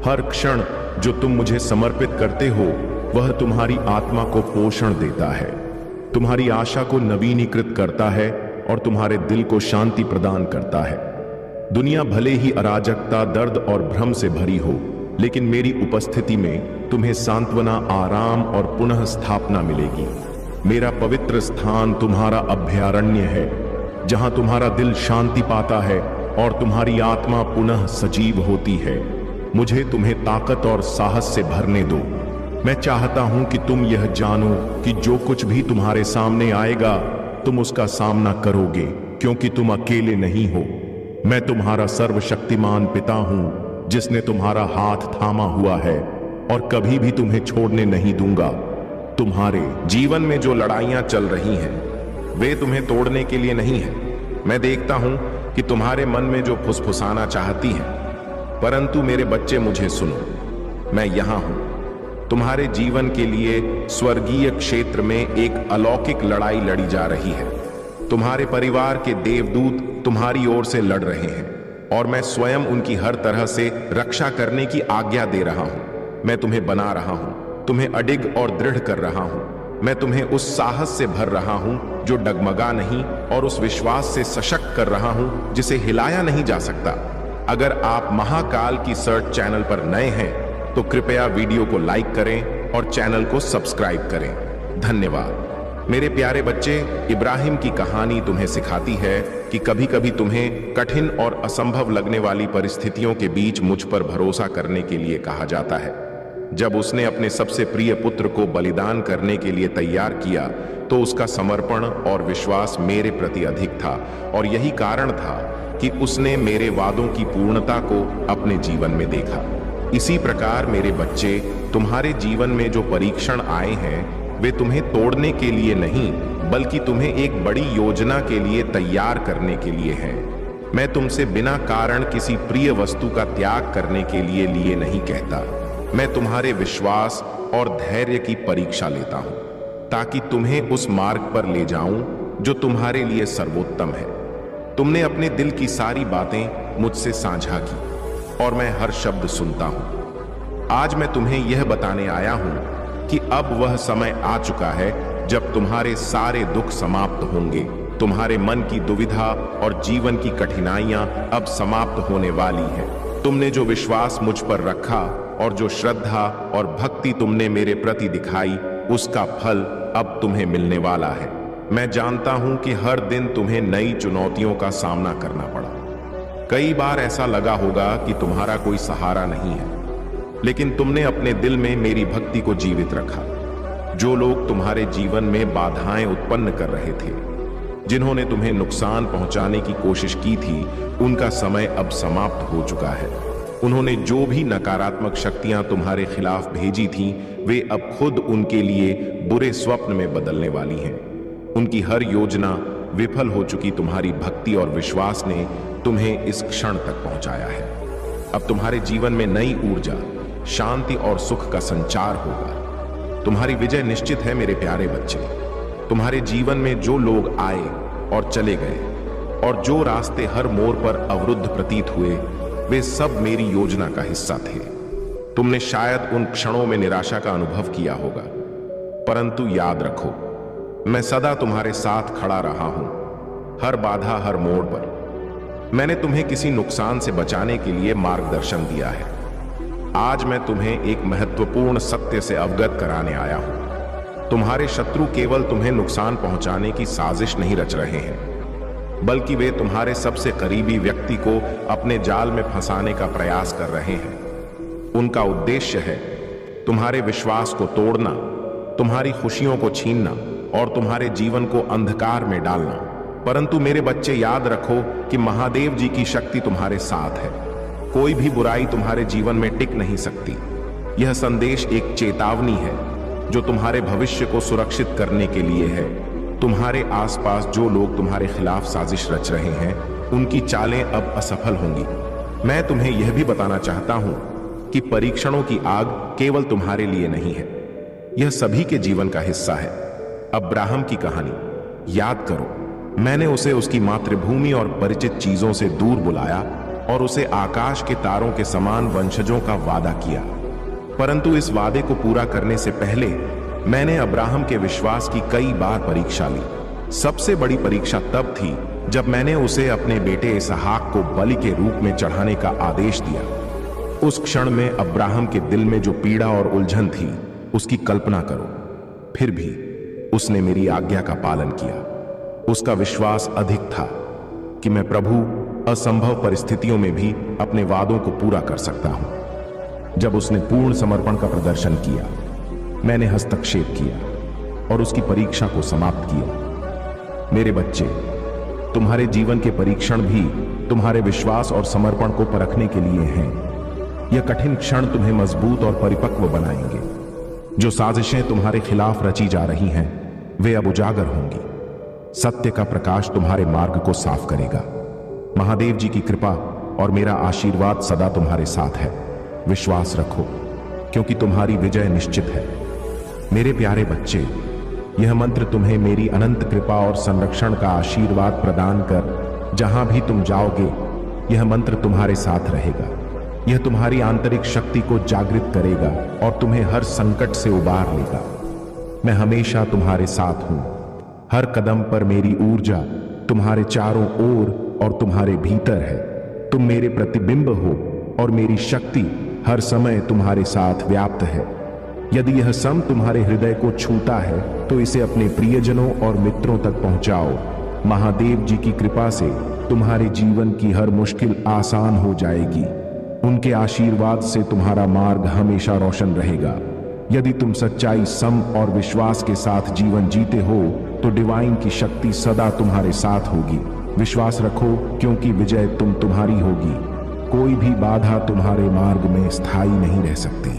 हर क्षण जो तुम मुझे समर्पित करते हो वह तुम्हारी आत्मा को पोषण देता है, तुम्हारी आशा को नवीनीकृत करता है और तुम्हारे दिल को शांति प्रदान करता है। दुनिया भले ही अराजकता, दर्द और भ्रम से भरी हो, लेकिन मेरी उपस्थिति में तुम्हें सांत्वना, आराम और पुनः स्थापना मिलेगी। मेरा पवित्र स्थान तुम्हारा अभयारण्य है, जहां तुम्हारा दिल शांति पाता है और तुम्हारी आत्मा पुनः सजीव होती है। मुझे तुम्हें ताकत और साहस से भरने दो। मैं चाहता हूं कि तुम यह जानो कि जो कुछ भी तुम्हारे सामने आएगा तुम उसका सामना करोगे, क्योंकि तुम अकेले नहीं हो। मैं तुम्हारा सर्वशक्तिमान पिता हूं, जिसने तुम्हारा हाथ थामा हुआ है और कभी भी तुम्हें छोड़ने नहीं दूंगा। तुम्हारे जीवन में जो लड़ाइयां चल रही हैं वे तुम्हें तोड़ने के लिए नहीं है। मैं देखता हूं कि तुम्हारे मन में जो फुसफुसाना चाहती है, परंतु मेरे बच्चे मुझे सुनो, मैं यहां हूं। तुम्हारे जीवन के लिए स्वर्गीय क्षेत्र में एक अलौकिक लड़ाई लड़ी जा रही है। तुम्हारे परिवार के देवदूत तुम्हारी ओर से लड़ रहे हैं और मैं स्वयं उनकी हर तरह से रक्षा करने की आज्ञा दे रहा हूं। मैं तुम्हें बना रहा हूं, तुम्हें अडिग और दृढ़ कर रहा हूं। मैं तुम्हें उस साहस से भर रहा हूं जो डगमगा नहीं, और उस विश्वास से सशक्त कर रहा हूं जिसे हिलाया नहीं जा सकता। अगर आप महाकाल की सर्च चैनल पर नए हैं तो कृपया वीडियो को लाइक करें और चैनल को सब्सक्राइब करें। धन्यवाद। मेरे प्यारे बच्चे, इब्राहिम की कहानी तुम्हें सिखाती है कि कभी कभी तुम्हें कठिन और असंभव लगने वाली परिस्थितियों के बीच मुझ पर भरोसा करने के लिए कहा जाता है। जब उसने अपने सबसे प्रिय पुत्र को बलिदान करने के लिए तैयार किया तो उसका समर्पण और विश्वास मेरे प्रति अधिक था, और यही कारण था कि उसने मेरे वादों की पूर्णता को अपने जीवन में देखा। इसी प्रकार मेरे बच्चे, तुम्हारे जीवन में जो परीक्षण आए हैं वे तुम्हें तोड़ने के लिए नहीं, बल्कि तुम्हें एक बड़ी योजना के लिए तैयार करने के लिए हैं। मैं तुमसे बिना कारण किसी प्रिय वस्तु का त्याग करने के लिए नहीं कहता। मैं तुम्हारे विश्वास और धैर्य की परीक्षा लेता हूं, ताकि तुम्हें उस मार्ग पर ले जाऊं जो तुम्हारे लिए सर्वोत्तम है। तुमने अपने दिल की सारी बातें मुझसे साझा की और मैं हर शब्द सुनता हूं। आज मैं तुम्हें यह बताने आया हूं कि अब वह समय आ चुका है जब तुम्हारे सारे दुख समाप्त होंगे। तुम्हारे मन की दुविधा और जीवन की कठिनाइयां अब समाप्त होने वाली हैं। तुमने जो विश्वास मुझ पर रखा और जो श्रद्धा और भक्ति तुमने मेरे प्रति दिखाई, उसका फल अब तुम्हें मिलने वाला है। मैं जानता हूं कि हर दिन तुम्हें नई चुनौतियों का सामना करना पड़ा। कई बार ऐसा लगा होगा कि तुम्हारा कोई सहारा नहीं है, लेकिन तुमने अपने दिल में मेरी भक्ति को जीवित रखा। जो लोग तुम्हारे जीवन में बाधाएं उत्पन्न कर रहे थे, जिन्होंने तुम्हें नुकसान पहुंचाने की कोशिश की थी, उनका समय अब समाप्त हो चुका है। उन्होंने जो भी नकारात्मक शक्तियां तुम्हारे खिलाफ भेजी थीं, वे अब खुद उनके लिए बुरे स्वप्न में बदलने वाली हैं। उनकी हर योजना विफल हो चुकी तुम्हारी भक्ति और विश्वास ने तुम्हें इस क्षण तक पहुंचाया है। अब तुम्हारे जीवन में नई ऊर्जा, शांति और सुख का संचार होगा। तुम्हारी विजय निश्चित है मेरे प्यारे बच्चे। तुम्हारे जीवन में जो लोग आए और चले गए और जो रास्ते हर मोड़ पर अवरुद्ध प्रतीत हुए, वे सब मेरी योजना का हिस्सा थे। तुमने शायद उन क्षणों में निराशा का अनुभव किया होगा, परंतु याद रखो, मैं सदा तुम्हारे साथ खड़ा रहा हूं, हर बाधा, हर मोड़ पर। मैंने तुम्हें किसी नुकसान से बचाने के लिए मार्गदर्शन दिया है। आज मैं तुम्हें एक महत्वपूर्ण सत्य से अवगत कराने आया हूं। तुम्हारे शत्रु केवल तुम्हें नुकसान पहुंचाने की साजिश नहीं रच रहे हैं, बल्कि वे तुम्हारे सबसे करीबी व्यक्ति को अपने जाल में फंसाने का प्रयास कर रहे हैं। उनका उद्देश्य है तुम्हारे विश्वास को तोड़ना, तुम्हारी खुशियों को छीनना और तुम्हारे जीवन को अंधकार में डालना। परंतु मेरे बच्चे, याद रखो कि महादेव जी की शक्ति तुम्हारे साथ है। कोई भी बुराई तुम्हारे जीवन में टिक नहीं सकती। यह संदेश एक चेतावनी है जो तुम्हारे भविष्य को सुरक्षित करने के लिए है। तुम्हारे आसपास जो लोग तुम्हारे खिलाफ साजिश रच रहे हैं, उनकी चालें अब असफल होंगी। मैं तुम्हें यह भी बताना चाहता हूं कि परीक्षणों की आग केवल तुम्हारे लिए नहीं है, यह सभी के जीवन का हिस्सा है। अब्राहम की कहानी याद करो। मैंने उसे उसकी मातृभूमि और परिचित चीजों से दूर बुलाया और उसे आकाश के तारों के समान वंशजों का वादा किया। परंतु इस वादे को पूरा करने से पहले मैंने अब्राहम के विश्वास की कई बार परीक्षा ली। सबसे बड़ी परीक्षा तब थी जब मैंने उसे अपने बेटे इसहाक को बलि के रूप में चढ़ाने का आदेश दिया। उस क्षण में अब्राहम के दिल में जो पीड़ा और उलझन थी, उसकी कल्पना करो। फिर भी उसने मेरी आज्ञा का पालन किया। उसका विश्वास अधिक था कि मैं प्रभु असंभव परिस्थितियों में भी अपने वादों को पूरा कर सकता हूं। जब उसने पूर्ण समर्पण का प्रदर्शन किया, मैंने हस्तक्षेप किया और उसकी परीक्षा को समाप्त किया। मेरे बच्चे, तुम्हारे जीवन के परीक्षण भी तुम्हारे विश्वास और समर्पण को परखने के लिए हैं। यह कठिन क्षण तुम्हें मजबूत और परिपक्व बनाएंगे। जो साजिशें तुम्हारे खिलाफ रची जा रही हैं, वे अब उजागर होंगी। सत्य का प्रकाश तुम्हारे मार्ग को साफ करेगा। महादेव जी की कृपा और मेरा आशीर्वाद सदा तुम्हारे साथ है। विश्वास रखो, क्योंकि तुम्हारी विजय निश्चित है। मेरे प्यारे बच्चे, यह मंत्र तुम्हें मेरी अनंत कृपा और संरक्षण का आशीर्वाद प्रदान कर जहां भी तुम जाओगे, यह मंत्र तुम्हारे साथ रहेगा। यह तुम्हारी आंतरिक शक्ति को जागृत करेगा और तुम्हें हर संकट से उबार लेगा। मैं हमेशा तुम्हारे साथ हूं। हर कदम पर मेरी ऊर्जा तुम्हारे चारों ओर और तुम्हारे भीतर है। तुम मेरे प्रतिबिंब हो और मेरी शक्ति हर समय तुम्हारे साथ व्याप्त है। यदि यह सम तुम्हारे हृदय को छूता है तो इसे अपने प्रियजनों और मित्रों तक पहुंचाओ। महादेव जी की कृपा से तुम्हारे जीवन की हर मुश्किल आसान हो जाएगी। उनके आशीर्वाद से तुम्हारा मार्ग हमेशा रोशन रहेगा। यदि तुम सच्चाई, सम और विश्वास के साथ जीवन जीते हो तो डिवाइन की शक्ति सदा तुम्हारे साथ होगी। विश्वास रखो, क्योंकि विजय तुम्हारी होगी। कोई भी बाधा तुम्हारे मार्ग में स्थायी नहीं रह सकती।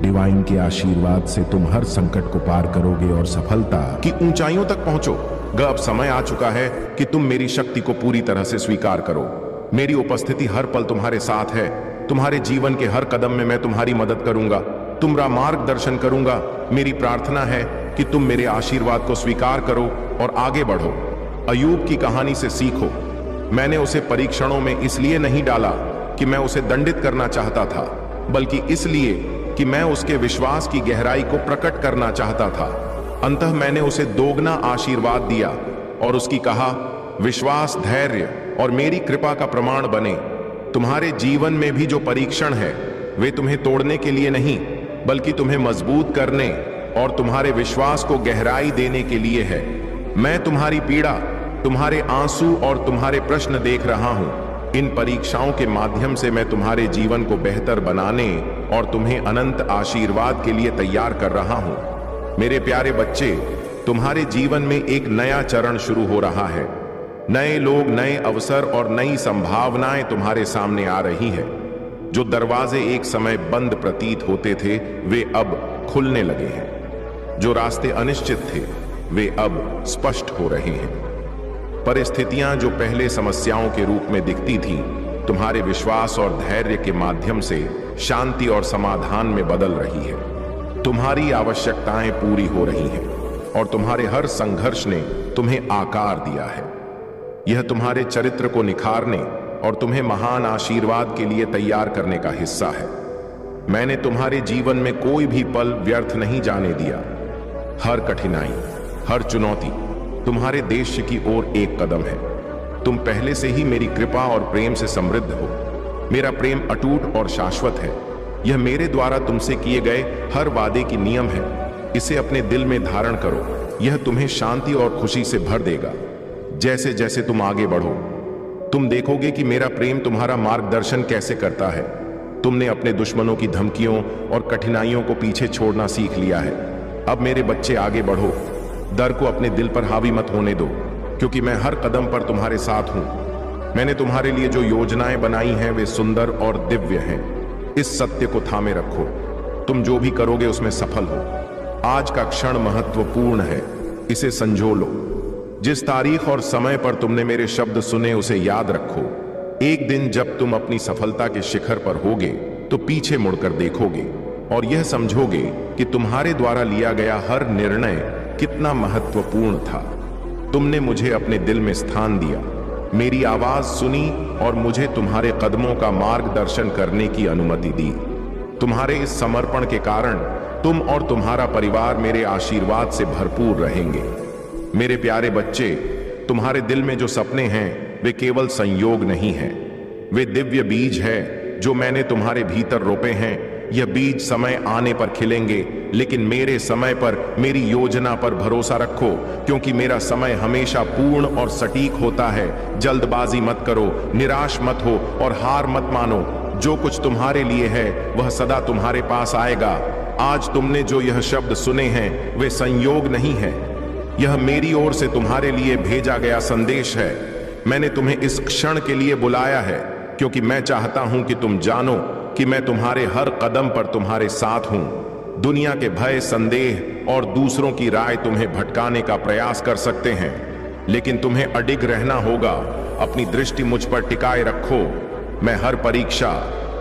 डिवाइन के आशीर्वाद से तुम हर संकट को पार करोगे और सफलता की ऊंचाइयों तक पहुंचोगे। अब समय आ चुका है कि तुम मेरी शक्ति को पूरी तरह से स्वीकार करो। मेरी उपस्थिति हर पल तुम्हारे साथ है। तुम्हारे जीवन के हर कदम में मैं तुम्हारी मदद करूंगा, तुम्हारा मार्गदर्शन करूंगा। मेरी प्रार्थना है कि तुम मेरे आशीर्वाद को स्वीकार करो और आगे बढ़ो। अय्यूब की कहानी से सीखो। मैंने उसे परीक्षणों में इसलिए नहीं डाला कि मैं उसे दंडित करना चाहता था, बल्कि इसलिए कि मैं उसके विश्वास की गहराई को प्रकट करना चाहता था। अंततः मैंने उसे दोगुना आशीर्वाद दिया और उसकी कहा, विश्वास, धैर्य और मेरी कृपा का प्रमाण बने। तुम्हारे जीवन में भी जो परीक्षण है, वे तुम्हें तोड़ने के लिए नहीं, बल्कि तुम्हें मजबूत करने और तुम्हारे विश्वास को गहराई देने के लिए है। मैं तुम्हारी पीड़ा, तुम्हारे आंसू और तुम्हारे प्रश्न देख रहा हूं। इन परीक्षाओं के माध्यम से मैं तुम्हारे जीवन को बेहतर बनाने और तुम्हें अनंत आशीर्वाद के लिए तैयार कर रहा हूं। मेरे प्यारे बच्चे, तुम्हारे जीवन में एक नया चरण शुरू हो रहा है। नए लोग, नए अवसर और नई संभावनाएं तुम्हारे सामने आ रही हैं। जो दरवाजे एक समय बंद प्रतीत होते थे, वे अब खुलने लगे हैं। जो रास्ते अनिश्चित थे, वे अब स्पष्ट हो रहे हैं। परिस्थितियां जो पहले समस्याओं के रूप में दिखती थीं, तुम्हारे विश्वास और धैर्य के माध्यम से शांति और समाधान में बदल रही है। तुम्हारी आवश्यकताएं पूरी हो रही हैं और तुम्हारे हर संघर्ष ने तुम्हें आकार दिया है। यह तुम्हारे चरित्र को निखारने और तुम्हें महान आशीर्वाद के लिए तैयार करने का हिस्सा है। मैंने तुम्हारे जीवन में कोई भी पल व्यर्थ नहीं जाने दिया। हर कठिनाई, हर चुनौती तुम्हारे देश की ओर एक कदम है। तुम पहले से ही मेरी कृपा और प्रेम से समृद्ध हो। मेरा प्रेम अटूट और शाश्वत है। यह मेरे द्वारा तुमसे किए गए हर वादे की नियम है। इसे अपने दिल में धारण करो। यह तुम्हें शांति और खुशी से भर देगा। जैसे जैसे तुम आगे बढ़ो, तुम देखोगे कि मेरा प्रेम तुम्हारा मार्गदर्शन कैसे करता है। तुमने अपने दुश्मनों की धमकियों और कठिनाइयों को पीछे छोड़ना सीख लिया है। अब मेरे बच्चे आगे बढ़ो। डर को अपने दिल पर हावी मत होने दो, क्योंकि मैं हर कदम पर तुम्हारे साथ हूं। मैंने तुम्हारे लिए जो योजनाएं बनाई हैं वे सुंदर और दिव्य हैं। इस सत्य को थामे रखो। तुम जो भी करोगे उसमें सफल हो। आज का क्षण महत्वपूर्ण है, इसे संजो लो। जिस तारीख और समय पर तुमने मेरे शब्द सुने उसे याद रखो। एक दिन जब तुम अपनी सफलता के शिखर पर होगे तो पीछे मुड़कर देखोगे और यह समझोगे कि तुम्हारे द्वारा लिया गया हर निर्णय कितना महत्वपूर्ण था। तुमने मुझे अपने दिल में स्थान दिया, मेरी आवाज सुनी और मुझे तुम्हारे कदमों का मार्गदर्शन करने की अनुमति दी। तुम्हारे इस समर्पण के कारण तुम और तुम्हारा परिवार मेरे आशीर्वाद से भरपूर रहेंगे। मेरे प्यारे बच्चे, तुम्हारे दिल में जो सपने हैं वे केवल संयोग नहीं हैं, वे दिव्य बीज है जो मैंने तुम्हारे भीतर रोपे हैं। यह बीज समय आने पर खिलेंगे, लेकिन मेरे समय पर, मेरी योजना पर भरोसा रखो, क्योंकि मेरा समय हमेशा पूर्ण और सटीक होता है। जल्दबाजी मत करो, निराश मत हो और हार मत मानो। जो कुछ तुम्हारे लिए है वह सदा तुम्हारे पास आएगा। आज तुमने जो यह शब्द सुने हैं वे संयोग नहीं है, यह मेरी ओर से तुम्हारे लिए भेजा गया संदेश है। मैंने तुम्हें इस क्षण के लिए बुलाया है, क्योंकि मैं चाहता हूं कि तुम जानो कि मैं तुम्हारे हर कदम पर तुम्हारे साथ हूं। दुनिया के भय, संदेह और दूसरों की राय तुम्हें भटकाने का प्रयास कर सकते हैं, लेकिन तुम्हें अडिग रहना होगा। अपनी दृष्टि मुझ पर टिकाए रखो। मैं हर परीक्षा,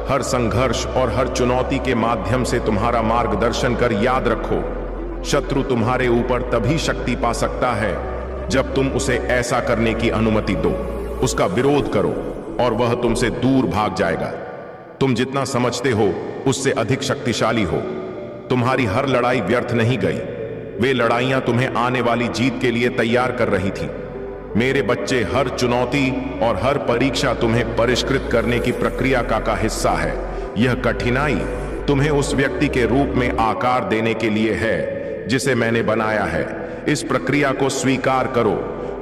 हर संघर्ष और हर चुनौती के माध्यम से तुम्हारा मार्गदर्शन कर। याद रखो, शत्रु तुम्हारे ऊपर तभी शक्ति पा सकता है जब तुम उसे ऐसा करने की अनुमति दो। उसका विरोध करो और वह तुमसे दूर भाग जाएगा। तुम जितना समझते हो उससे अधिक शक्तिशाली हो। तुम्हारी हर लड़ाई व्यर्थ नहीं गई। वे लड़ाइयां तुम्हें आने वाली जीत के लिए तैयार कर रही थी। मेरे बच्चे, हर चुनौती और हर परीक्षा तुम्हें परिष्कृत करने की प्रक्रिया का हिस्सा है। यह कठिनाई तुम्हें उस व्यक्ति के रूप में आकार देने के लिए है जिसे मैंने बनाया है। इस प्रक्रिया को स्वीकार करो,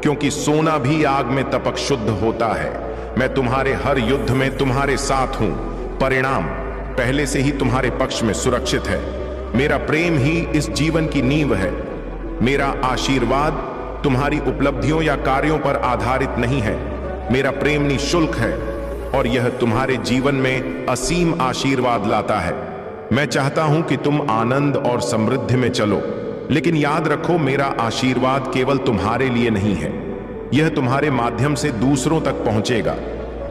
क्योंकि सोना भी आग में तपक शुद्ध होता है। मैं तुम्हारे हर युद्ध में तुम्हारे साथ हूं। परिणाम पहले से ही तुम्हारे पक्ष में सुरक्षित है। मेरा प्रेम ही इस जीवन की नींव है। मेरा आशीर्वाद तुम्हारी उपलब्धियों या कार्यों पर आधारित नहीं है। मेरा प्रेम निःशुल्क है और यह तुम्हारे जीवन में असीम आशीर्वाद लाता है। मैं चाहता हूं कि तुम आनंद और समृद्धि में चलो, लेकिन याद रखो, मेरा आशीर्वाद केवल तुम्हारे लिए नहीं है, यह तुम्हारे माध्यम से दूसरों तक पहुंचेगा।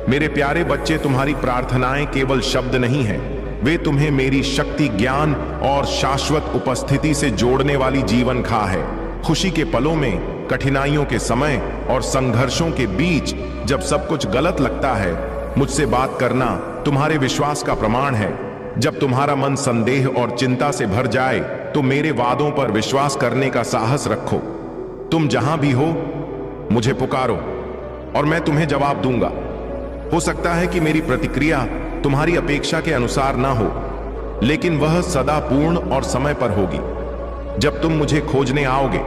मेरे प्यारे बच्चे, तुम्हारी प्रार्थनाएं केवल शब्द नहीं हैं, वे तुम्हें मेरी शक्ति, ज्ञान और शाश्वत उपस्थिति से जोड़ने वाली जीवन खा है। खुशी के पलों में, कठिनाइयों के समय और संघर्षों के बीच जब सब कुछ गलत लगता है, मुझसे बात करना तुम्हारे विश्वास का प्रमाण है। जब तुम्हारा मन संदेह और चिंता से भर जाए तो मेरे वादों पर विश्वास करने का साहस रखो। तुम जहां भी हो मुझे पुकारो और मैं तुम्हें जवाब दूंगा। हो सकता है कि मेरी प्रतिक्रिया तुम्हारी अपेक्षा के अनुसार ना हो, लेकिन वह सदा पूर्ण और समय पर होगी। जब तुम मुझे खोजने आओगे,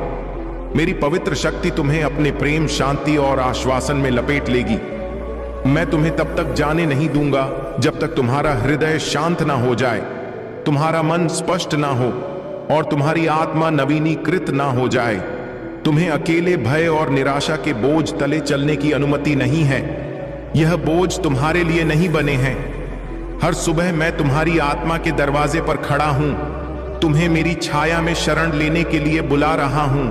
मेरी पवित्र शक्ति तुम्हें अपने प्रेम, शांति और आश्वासन में लपेट लेगी। मैं तुम्हें तब तक जाने नहीं दूंगा जब तक तुम्हारा हृदय शांत ना हो जाए, तुम्हारा मन स्पष्ट ना हो और तुम्हारी आत्मा नवीनीकृत ना हो जाए। तुम्हें अकेले भय और निराशा के बोझ तले चलने की अनुमति नहीं है। यह बोझ तुम्हारे लिए नहीं बने हैं। हर सुबह मैं तुम्हारी आत्मा के दरवाजे पर खड़ा हूं, तुम्हें मेरी छाया में शरण लेने के लिए बुला रहा हूं।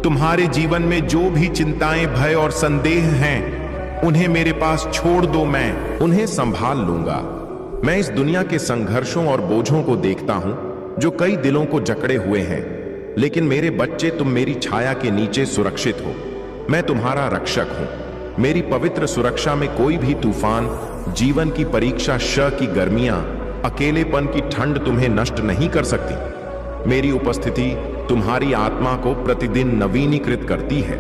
तुम्हारे जीवन में जो भी चिंताएं, भय और संदेह हैं, उन्हें मेरे पास छोड़ दो। मैं उन्हें संभाल लूंगा। मैं इस दुनिया के संघर्षों और बोझों को देखता हूं जो कई दिलों को जकड़े हुए हैं, लेकिन मेरे बच्चे, तुम मेरी छाया के नीचे सुरक्षित हो। मैं तुम्हारा रक्षक हूं। मेरी पवित्र सुरक्षा में कोई भी तूफान, जीवन की परीक्षा, की गर्मियां, अकेलेपन की ठंड तुम्हें नष्ट नहीं कर सकती। मेरी उपस्थिति तुम्हारी आत्मा को प्रतिदिन नवीनीकृत करती है।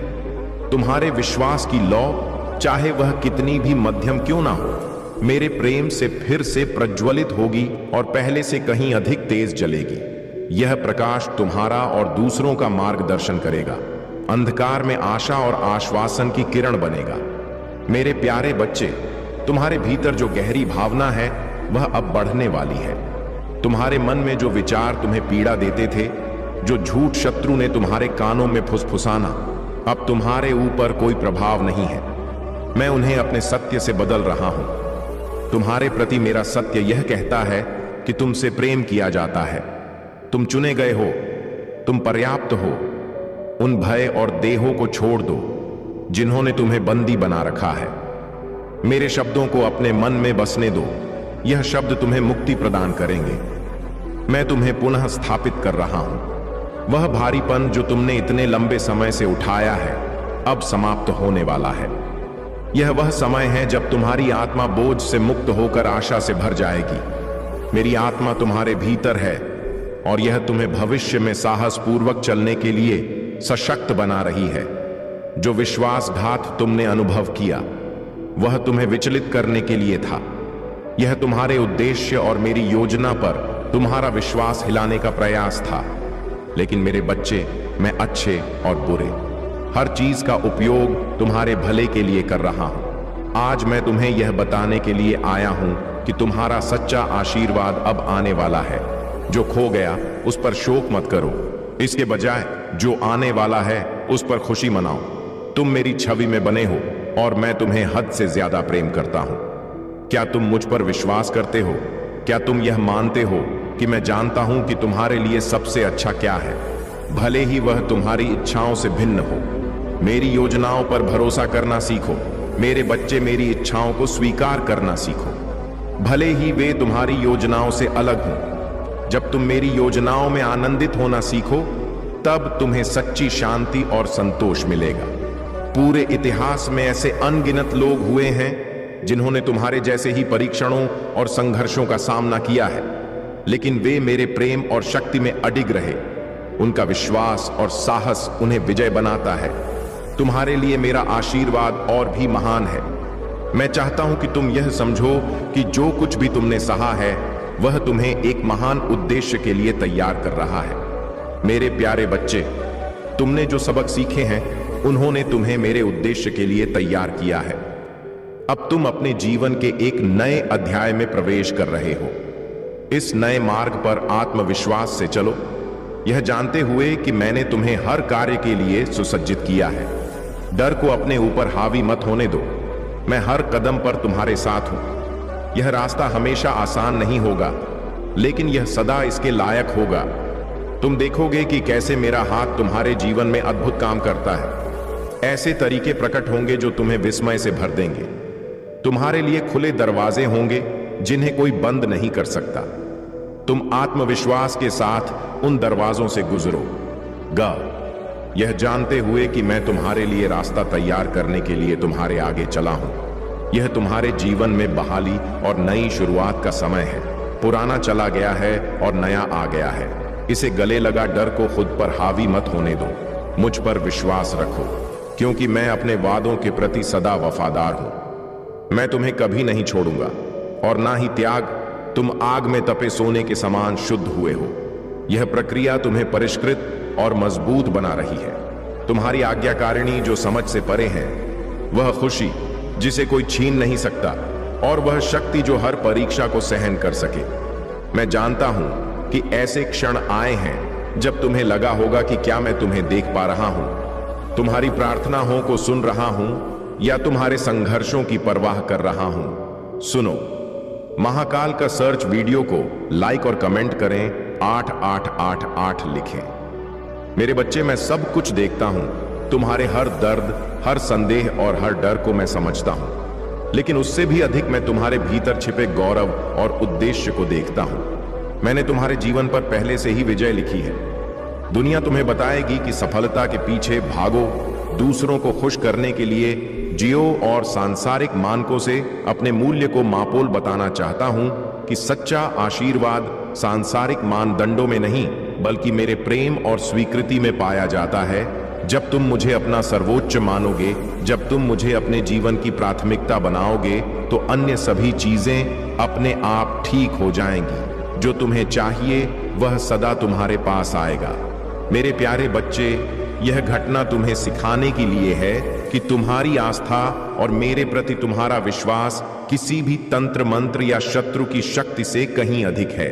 तुम्हारे विश्वास की लौ, चाहे वह कितनी भी मध्यम क्यों ना हो, मेरे प्रेम से फिर से प्रज्वलित होगी और पहले से कहीं अधिक तेज जलेगी। यह प्रकाश तुम्हारा और दूसरों का मार्गदर्शन करेगा, अंधकार में आशा और आश्वासन की किरण बनेगा। मेरे प्यारे बच्चे, तुम्हारे भीतर जो गहरी भावना है वह अब बढ़ने वाली है। तुम्हारे मन में जो विचार तुम्हें पीड़ा देते थे, जो झूठ शत्रु ने तुम्हारे कानों में फुसफुसाना, अब तुम्हारे ऊपर कोई प्रभाव नहीं है। मैं उन्हें अपने सत्य से बदल रहा हूं। तुम्हारे प्रति मेरा सत्य यह कहता है कि तुमसे प्रेम किया जाता है, तुम चुने गए हो, तुम पर्याप्त हो। उन भय और देहों को छोड़ दो जिन्होंने तुम्हें बंदी बना रखा है। मेरे शब्दों को अपने मन में बसने दो, यह शब्द तुम्हें मुक्ति प्रदान करेंगे। मैं तुम्हें पुनः स्थापित कर रहा हूं। वह भारीपन जो तुमने इतने लंबे समय से उठाया है अब समाप्त होने वाला है। यह वह समय है जब तुम्हारी आत्मा बोझ से मुक्त होकर आशा से भर जाएगी। मेरी आत्मा तुम्हारे भीतर है और यह तुम्हें भविष्य में साहस पूर्वक चलने के लिए सशक्त बना रही है। जो विश्वासघात तुमने अनुभव किया वह तुम्हें विचलित करने के लिए था। यह तुम्हारे उद्देश्य और मेरी योजना पर तुम्हारा विश्वास हिलाने का प्रयास था। लेकिन मेरे बच्चे, मैं अच्छे और बुरे हर चीज का उपयोग तुम्हारे भले के लिए कर रहा हूं। आज मैं तुम्हें यह बताने के लिए आया हूं कि तुम्हारा सच्चा आशीर्वाद अब आने वाला है। जो खो गया उस पर शोक मत करो, इसके बजाय जो आने वाला है उस पर खुशी मनाओ। तुम मेरी छवि में बने हो और मैं तुम्हें हद से ज्यादा प्रेम करता हूं। क्या तुम मुझ पर विश्वास करते हो? क्या तुम यह मानते हो कि मैं जानता हूं कि तुम्हारे लिए सबसे अच्छा क्या है, भले ही वह तुम्हारी इच्छाओं से भिन्न हो? मेरी योजनाओं पर भरोसा करना सीखो। मेरे बच्चे, मेरी इच्छाओं को स्वीकार करना सीखो, भले ही वे तुम्हारी योजनाओं से अलग हों। जब तुम मेरी योजनाओं में आनंदित होना सीखो तब तुम्हें सच्ची शांति और संतोष मिलेगा। पूरे इतिहास में ऐसे अनगिनत लोग हुए हैं जिन्होंने तुम्हारे जैसे ही परीक्षणों और संघर्षों का सामना किया है, लेकिन वे मेरे प्रेम और शक्ति में अडिग रहे। उनका विश्वास और साहस उन्हें विजय बनाता है। तुम्हारे लिए मेरा आशीर्वाद और भी महान है। मैं चाहता हूं कि तुम यह समझो कि जो कुछ भी तुमने सहा है वह तुम्हें एक महान उद्देश्य के लिए तैयार कर रहा है। मेरे प्यारे बच्चे, तुमने जो सबक सीखे हैं उन्होंने तुम्हें मेरे उद्देश्य के लिए तैयार किया है। अब तुम अपने जीवन के एक नए अध्याय में प्रवेश कर रहे हो। इस नए मार्ग पर आत्मविश्वास से चलो, यह जानते हुए कि मैंने तुम्हें हर कार्य के लिए सुसज्जित किया है। डर को अपने ऊपर हावी मत होने दो। मैं हर कदम पर तुम्हारे साथ हूं। यह रास्ता हमेशा आसान नहीं होगा, लेकिन यह सदा इसके लायक होगा। तुम देखोगे कि कैसे मेरा हाथ तुम्हारे जीवन में अद्भुत काम करता है। ऐसे तरीके प्रकट होंगे जो तुम्हें विस्मय से भर देंगे। तुम्हारे लिए खुले दरवाजे होंगे जिन्हें कोई बंद नहीं कर सकता। तुम आत्मविश्वास के साथ उन दरवाजों से गुजरोगे, यह जानते हुए कि मैं तुम्हारे लिए रास्ता तैयार करने के लिए तुम्हारे आगे चला हूं। यह तुम्हारे जीवन में बहाली और नई शुरुआत का समय है। पुराना चला गया है और नया आ गया है। इसे गले लगा डर को खुद पर हावी मत होने दो। मुझ पर विश्वास रखो, क्योंकि मैं अपने वादों के प्रति सदा वफादार हूं। मैं तुम्हें कभी नहीं छोड़ूंगा और ना ही त्याग। तुम आग में तपे सोने के समान शुद्ध हुए हो। यह प्रक्रिया तुम्हें परिष्कृत और मजबूत बना रही है। तुम्हारी आज्ञाकारिणी जो समझ से परे है, वह खुशी जिसे कोई छीन नहीं सकता, और वह शक्ति जो हर परीक्षा को सहन कर सके। मैं जानता हूं कि ऐसे क्षण आए हैं जब तुम्हें लगा होगा कि क्या मैं तुम्हें देख पा रहा हूं, तुम्हारी प्रार्थनाओं को सुन रहा हूं, या तुम्हारे संघर्षों की परवाह कर रहा हूं। सुनो, महाकाल का सर्च वीडियो को लाइक और कमेंट करें, 8888 लिखें। मेरे बच्चे, मैं सब कुछ देखता हूं। तुम्हारे हर दर्द, हर संदेह और हर डर को मैं समझता हूं, लेकिन उससे भी अधिक मैं तुम्हारे भीतर छिपे गौरव और उद्देश्य को देखता हूं। मैंने तुम्हारे जीवन पर पहले से ही विजय लिखी है। दुनिया तुम्हें बताएगी कि सफलता के पीछे भागो, दूसरों को खुश करने के लिए जियो, और सांसारिक मानकों से अपने मूल्य को मापोल बताना चाहता हूं कि सच्चा आशीर्वाद सांसारिक मानदंडों में नहीं बल्कि मेरे प्रेम और स्वीकृति में पाया जाता है। जब तुम मुझे अपना सर्वोच्च मानोगे, जब तुम मुझे अपने जीवन की प्राथमिकता बनाओगे, तो अन्य सभी चीजें अपने आप ठीक हो जाएंगी। जो तुम्हें चाहिए वह सदा तुम्हारे पास आएगा। मेरे प्यारे बच्चे, यह घटना तुम्हें सिखाने के लिए है कि तुम्हारी आस्था और मेरे प्रति तुम्हारा विश्वास किसी भी तंत्र मंत्र या शत्रु की शक्ति से कहीं अधिक है।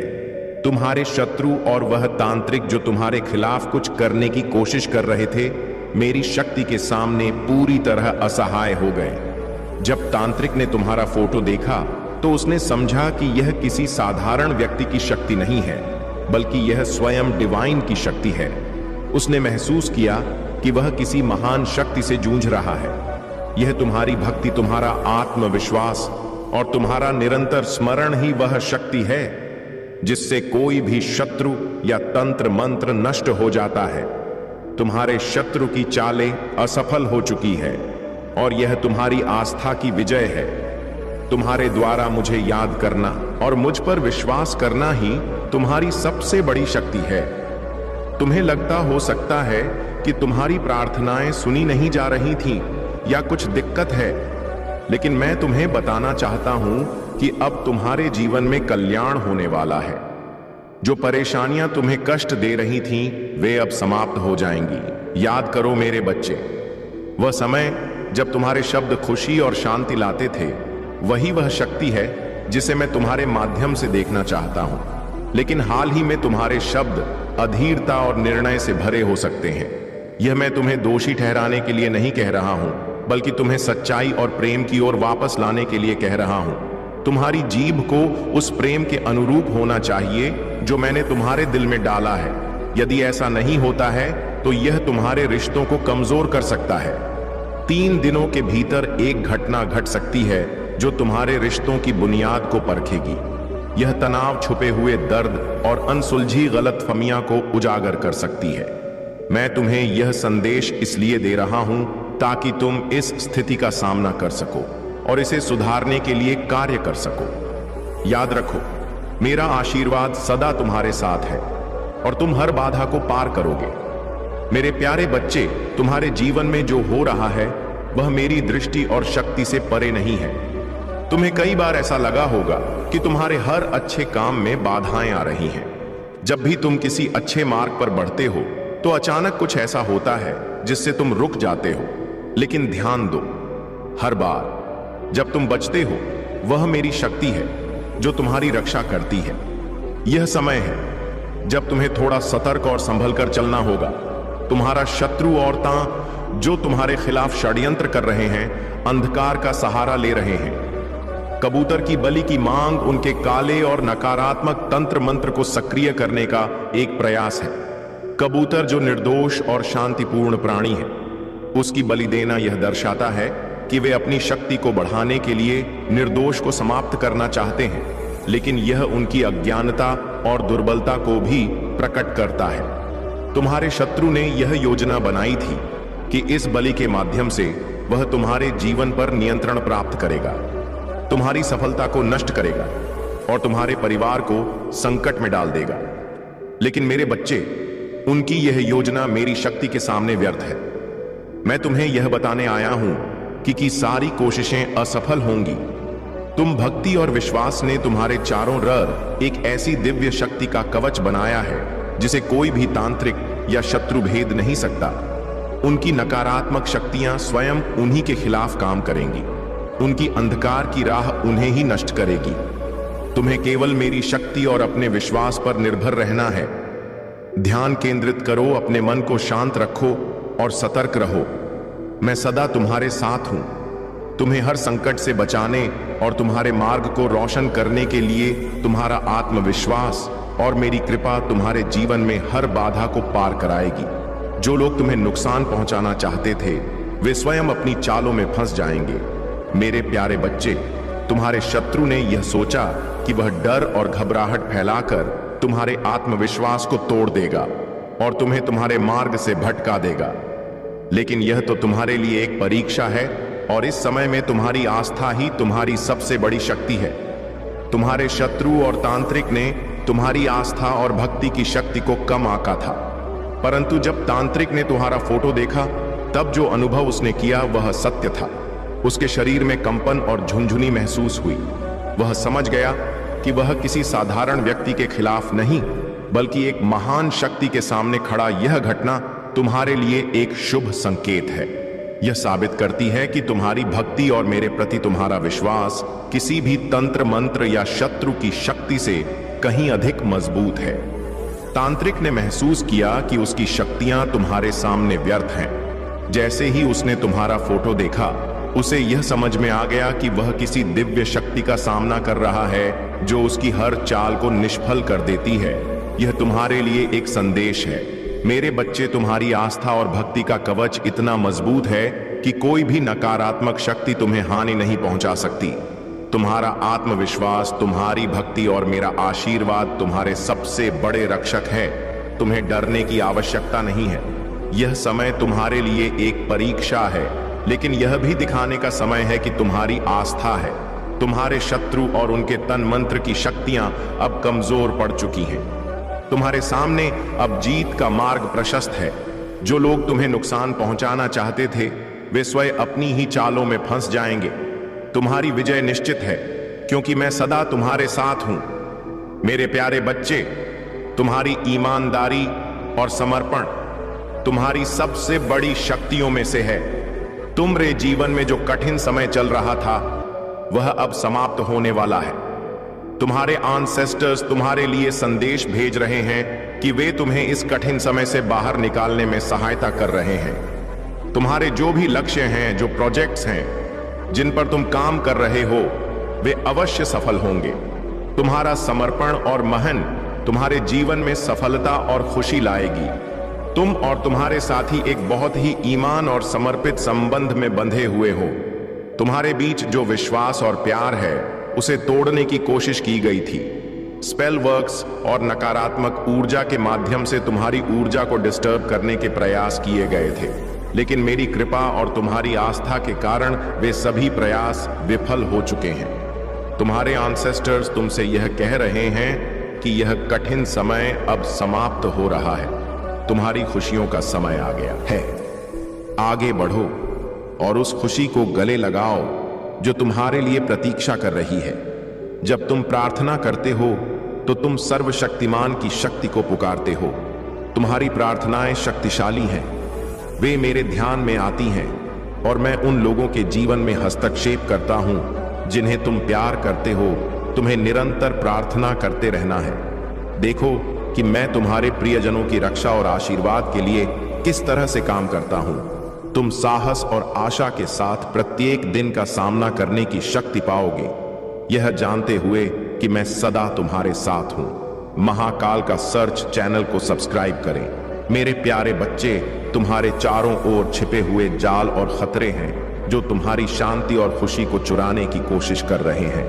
तुम्हारे शत्रु और वह तांत्रिक जो तुम्हारे खिलाफ कुछ करने की कोशिश कर रहे थे, मेरी शक्ति के सामने पूरी तरह असहाय हो गए। जब तांत्रिक ने तुम्हारा फोटो देखा तो उसने समझा कि यह किसी साधारण व्यक्ति की शक्ति नहीं है, बल्कि यह स्वयं डिवाइन की शक्ति है। उसने महसूस किया कि वह किसी महान शक्ति से जूझ रहा है। यह तुम्हारी भक्ति, तुम्हारा आत्मविश्वास और तुम्हारा निरंतर स्मरण ही वह शक्ति है जिससे कोई भी शत्रु या तंत्र मंत्र नष्ट हो जाता है। तुम्हारे शत्रु की चालें असफल हो चुकी है और यह तुम्हारी आस्था की विजय है। तुम्हारे द्वारा मुझे याद करना और मुझ पर विश्वास करना ही तुम्हारी सबसे बड़ी शक्ति है। तुम्हें लगता हो सकता है कि तुम्हारी प्रार्थनाएं सुनी नहीं जा रही थीं या कुछ दिक्कत है, लेकिन मैं तुम्हें बताना चाहता हूं कि अब तुम्हारे जीवन में कल्याण होने वाला है। जो परेशानियां तुम्हें कष्ट दे रही थीं, वे अब समाप्त हो जाएंगी। याद करो मेरे बच्चे, वह समय जब तुम्हारे शब्द खुशी और शांति लाते थे, वही वह शक्ति है जिसे मैं तुम्हारे माध्यम से देखना चाहता हूं। लेकिन हाल ही में तुम्हारे शब्द अधीरता और निर्णय से भरे हो सकते हैं। यह मैं तुम्हें दोषी ठहराने के लिए नहीं कह रहा हूं, बल्कि तुम्हें सच्चाई और प्रेम की ओर वापस लाने के लिए कह रहा हूं। तुम्हारी जीभ को उस प्रेम के अनुरूप होना चाहिए जो मैंने तुम्हारे दिल में डाला है। यदि ऐसा नहीं होता है तो यह तुम्हारे रिश्तों को कमजोर कर सकता है। 3 दिनों के भीतर एक घटना घट सकती है जो तुम्हारे रिश्तों की बुनियाद को परखेगी। यह तनाव, छुपे हुए दर्द और अनसुलझी गलतफहमियां को उजागर कर सकती है। मैं तुम्हें यह संदेश इसलिए दे रहा हूं ताकि तुम इस स्थिति का सामना कर सको और इसे सुधारने के लिए कार्य कर सको। याद रखो, मेरा आशीर्वाद सदा तुम्हारे साथ है और तुम हर बाधा को पार करोगे। मेरे प्यारे बच्चे, तुम्हारे जीवन में जो हो रहा है वह मेरी दृष्टि और शक्ति से परे नहीं है। तुम्हें कई बार ऐसा लगा होगा कि तुम्हारे हर अच्छे काम में बाधाएं आ रही हैं। जब भी तुम किसी अच्छे मार्ग पर बढ़ते हो तो अचानक कुछ ऐसा होता है जिससे तुम रुक जाते हो। लेकिन ध्यान दो, हर बार जब तुम बचते हो, वह मेरी शक्ति है जो तुम्हारी रक्षा करती है। यह समय है जब तुम्हें थोड़ा सतर्क और संभल कर चलना होगा। तुम्हारा शत्रु और तां जो तुम्हारे खिलाफ षड्यंत्र कर रहे हैं, अंधकार का सहारा ले रहे हैं। कबूतर की बलि की मांग उनके काले और नकारात्मक तंत्र मंत्र को सक्रिय करने का एक प्रयास है। कबूतर जो निर्दोष और शांतिपूर्ण प्राणी है, उसकी बलि देना यह दर्शाता है कि वे अपनी शक्ति को बढ़ाने के लिए निर्दोष को समाप्त करना चाहते हैं, लेकिन यह उनकी अज्ञानता और दुर्बलता को भी प्रकट करता है। तुम्हारे शत्रु ने यह योजना बनाई थी कि इस बलि के माध्यम से वह तुम्हारे जीवन पर नियंत्रण प्राप्त करेगा, तुम्हारी सफलता को नष्ट करेगा और तुम्हारे परिवार को संकट में डाल देगा। लेकिन मेरे बच्चे, उनकी यह योजना मेरी शक्ति के सामने व्यर्थ है। मैं तुम्हें यह बताने आया हूं कि सारी कोशिशें असफल होंगी। तुम भक्ति और विश्वास ने तुम्हारे चारों ओर एक ऐसी दिव्य शक्ति का कवच बनाया है जिसे कोई भी तांत्रिक या शत्रु भेद नहीं सकता। उनकी नकारात्मक शक्तियां स्वयं उन्हीं के खिलाफ काम करेंगी। उनकी अंधकार की राह उन्हें ही नष्ट करेगी। तुम्हें केवल मेरी शक्ति और अपने विश्वास पर निर्भर रहना है। ध्यान केंद्रित करो, अपने मन को शांत रखो और सतर्क रहो। मैं सदा तुम्हारे साथ हूं, तुम्हें हर संकट से बचाने और तुम्हारे मार्ग को रोशन करने के लिए। तुम्हारा आत्मविश्वास और मेरी कृपा तुम्हारे जीवन में हर बाधा को पार कराएगी। जो लोग तुम्हें नुकसान पहुंचाना चाहते थे, वे स्वयं अपनी चालों में फंस जाएंगे। मेरे प्यारे बच्चे, तुम्हारे शत्रु ने यह सोचा कि वह डर और घबराहट फैलाकर तुम्हारे आत्मविश्वास को तोड़ देगा और तुम्हें तुम्हारे मार्ग से भटका देगा। लेकिन यह तो तुम्हारे लिए एक परीक्षा है और इस समय में तुम्हारी आस्था ही तुम्हारी सबसे बड़ी शक्ति है। तुम्हारे शत्रु और तांत्रिक ने तुम्हारी आस्था और भक्ति की शक्ति को कम आंका था, परंतु जब तांत्रिक ने तुम्हारा फोटो देखा, तब जो अनुभव उसने किया वह सत्य था। उसके शरीर में कंपन और झुनझुनी महसूस हुई। वह समझ गया कि वह किसी साधारण व्यक्ति के खिलाफ नहीं, बल्कि एक महान शक्ति के सामने खड़ा यह घटना तुम्हारे लिए एक शुभ संकेत है। यह साबित करती है कि तुम्हारी भक्ति और मेरे प्रति तुम्हारा विश्वास किसी भी तंत्र मंत्र या शत्रु की शक्ति से कहीं अधिक मजबूत है। तांत्रिक ने महसूस किया कि उसकी शक्तियां तुम्हारे सामने व्यर्थ हैं। जैसे ही उसने तुम्हारा फोटो देखा, उसे यह समझ में आ गया कि वह किसी दिव्य शक्ति का सामना कर रहा है जो उसकी हर चाल को निष्फल कर देती है। यह तुम्हारे लिए एक संदेश है। मेरे बच्चे, तुम्हारी आस्था और भक्ति का कवच इतना मजबूत है कि कोई भी नकारात्मक शक्ति तुम्हें हानि नहीं पहुंचा सकती। तुम्हारा आत्मविश्वास, तुम्हारी भक्ति और मेरा आशीर्वाद तुम्हारे सबसे बड़े रक्षक है। तुम्हें डरने की आवश्यकता नहीं है। यह समय तुम्हारे लिए एक परीक्षा है, लेकिन यह भी दिखाने का समय है कि तुम्हारी आस्था है। तुम्हारे शत्रु और उनके तन मंत्र की शक्तियां अब कमजोर पड़ चुकी हैं। तुम्हारे सामने अब जीत का मार्ग प्रशस्त है। जो लोग तुम्हें नुकसान पहुंचाना चाहते थे, वे स्वयं अपनी ही चालों में फंस जाएंगे। तुम्हारी विजय निश्चित है, क्योंकि मैं सदा तुम्हारे साथ हूं। मेरे प्यारे बच्चे, तुम्हारी ईमानदारी और समर्पण तुम्हारी सबसे बड़ी शक्तियों में से है। तुम्हारे जीवन में जो कठिन समय चल रहा था, वह अब समाप्त होने वाला है। तुम्हारे एंसेस्टर्स तुम्हारे लिए संदेश भेज रहे हैं कि वे तुम्हें इस कठिन समय से बाहर निकालने में सहायता कर रहे हैं। तुम्हारे जो भी लक्ष्य हैं, जो प्रोजेक्ट्स हैं, जिन पर तुम काम कर रहे हो, वे अवश्य सफल होंगे। तुम्हारा समर्पण और महन तुम्हारे जीवन में सफलता और खुशी लाएगी। तुम और तुम्हारे साथी एक बहुत ही ईमान और समर्पित संबंध में बंधे हुए हो। तुम्हारे बीच जो विश्वास और प्यार है, उसे तोड़ने की कोशिश की गई थी। स्पेल वर्क्स और नकारात्मक ऊर्जा के माध्यम से तुम्हारी ऊर्जा को डिस्टर्ब करने के प्रयास किए गए थे, लेकिन मेरी कृपा और तुम्हारी आस्था के कारण वे सभी प्रयास विफल हो चुके हैं। तुम्हारे एंसेस्टर्स तुमसे यह कह रहे हैं कि यह कठिन समय अब समाप्त हो रहा है। तुम्हारी खुशियों का समय आ गया है। आगे बढ़ो और उस खुशी को गले लगाओ जो तुम्हारे लिए प्रतीक्षा कर रही है। जब तुम प्रार्थना करते हो तो तुम सर्वशक्तिमान की शक्ति को पुकारते हो। तुम्हारी प्रार्थनाएं शक्तिशाली हैं। वे मेरे ध्यान में आती हैं और मैं उन लोगों के जीवन में हस्तक्षेप करता हूं जिन्हें तुम प्यार करते हो। तुम्हें निरंतर प्रार्थना करते रहना है। देखो कि मैं तुम्हारे प्रियजनों की रक्षा और आशीर्वाद के लिए किस तरह से काम करता हूं। तुम साहस और आशा के साथ प्रत्येक दिन का सामना करने की शक्ति पाओगे, यह जानते हुए कि मैं सदा तुम्हारे साथ हूं। महाकाल का सर्च चैनल को सब्सक्राइब करें। मेरे प्यारे बच्चे, तुम्हारे चारों ओर छिपे हुए जाल और खतरे हैं जो तुम्हारी शांति और खुशी को चुराने की कोशिश कर रहे हैं।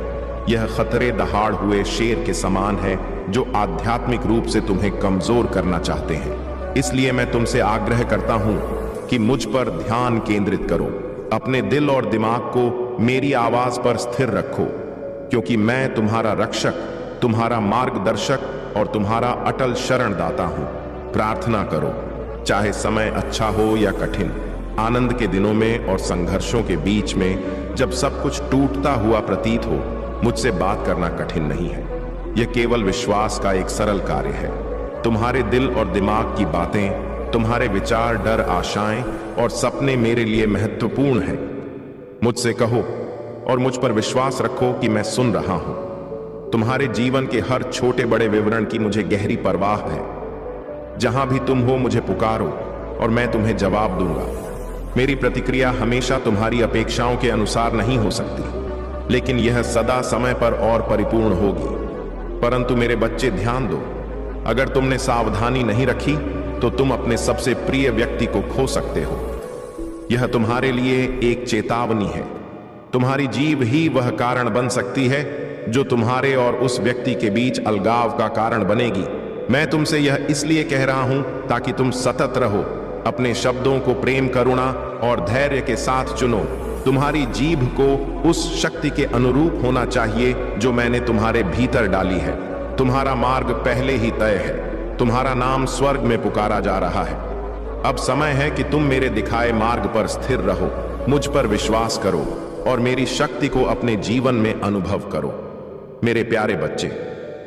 यह खतरे दहाड़ हुए शेर के समान है जो आध्यात्मिक रूप से तुम्हें कमजोर करना चाहते हैं। इसलिए मैं तुमसे आग्रह करता हूं कि मुझ पर ध्यान केंद्रित करो। अपने दिल और दिमाग को मेरी आवाज पर स्थिर रखो, क्योंकि मैं तुम्हारा रक्षक, तुम्हारा मार्गदर्शक और तुम्हारा अटल शरणदाता हूं। प्रार्थना करो, चाहे समय अच्छा हो या कठिन। आनंद के दिनों में और संघर्षों के बीच में जब सब कुछ टूटता हुआ प्रतीत हो, मुझसे बात करना कठिन नहीं है। यह केवल विश्वास का एक सरल कार्य है। तुम्हारे दिल और दिमाग की बातें, तुम्हारे विचार, डर, आशाएं और सपने मेरे लिए महत्वपूर्ण हैं। मुझसे कहो और मुझ पर विश्वास रखो कि मैं सुन रहा हूं। तुम्हारे जीवन के हर छोटे बड़े विवरण की मुझे गहरी परवाह है। जहां भी तुम हो, मुझे पुकारो और मैं तुम्हें जवाब दूंगा। मेरी प्रतिक्रिया हमेशा तुम्हारी अपेक्षाओं के अनुसार नहीं हो सकती, लेकिन यह सदा समय पर और परिपूर्ण होगी। परंतु मेरे बच्चे, ध्यान दो, अगर तुमने सावधानी नहीं रखी तो तुम अपने सबसे प्रिय व्यक्ति को खो सकते हो। यह तुम्हारे लिए एक चेतावनी है। तुम्हारी जीव ही वह कारण बन सकती है जो तुम्हारे और उस व्यक्ति के बीच अलगाव का कारण बनेगी। मैं तुमसे यह इसलिए कह रहा हूं ताकि तुम सतत रहो। अपने शब्दों को प्रेम, करुणा और धैर्य के साथ चुनो। तुम्हारी जीभ को उस शक्ति के अनुरूप होना चाहिए जो मैंने तुम्हारे भीतर डाली है। तुम्हारा मार्ग पहले ही तय है। तुम्हारा नाम स्वर्ग में पुकारा जा रहा है। अब समय है कि तुम मेरे दिखाए मार्ग पर स्थिर रहो, मुझ पर विश्वास करो और मेरी शक्ति को अपने जीवन में अनुभव करो। मेरे प्यारे बच्चे,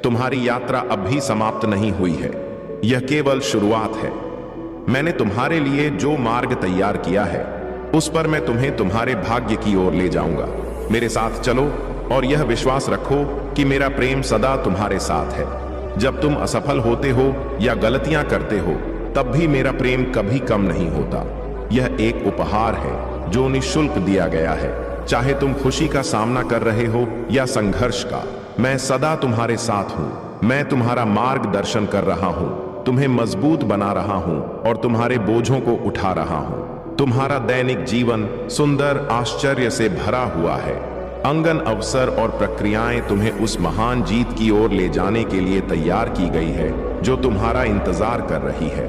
तुम्हारी यात्रा अब भी समाप्त नहीं हुई है। यह केवल शुरुआत है। मैंने तुम्हारे लिए जो मार्ग तैयार किया है उस पर मैं तुम्हें तुम्हारे भाग्य की ओर ले जाऊंगा। मेरे साथ चलो और यह विश्वास रखो कि मेरा प्रेम सदा तुम्हारे साथ है। जब तुम असफल होते हो या गलतियां करते हो तब भी मेरा प्रेम कभी कम नहीं होता। यह एक उपहार है जो निःशुल्क दिया गया है। चाहे तुम खुशी का सामना कर रहे हो या संघर्ष का, मैं सदा तुम्हारे साथ हूं। मैं तुम्हारा मार्गदर्शन कर रहा हूं, तुम्हें मजबूत बना रहा हूं और तुम्हारे बोझों को उठा रहा हूं। तुम्हारा दैनिक जीवन सुंदर आश्चर्य से भरा हुआ है। अंगन अवसर और प्रक्रियाएं तुम्हें उस महान जीत की ओर ले जाने के लिए तैयार की गई है जो तुम्हारा इंतजार कर रही है।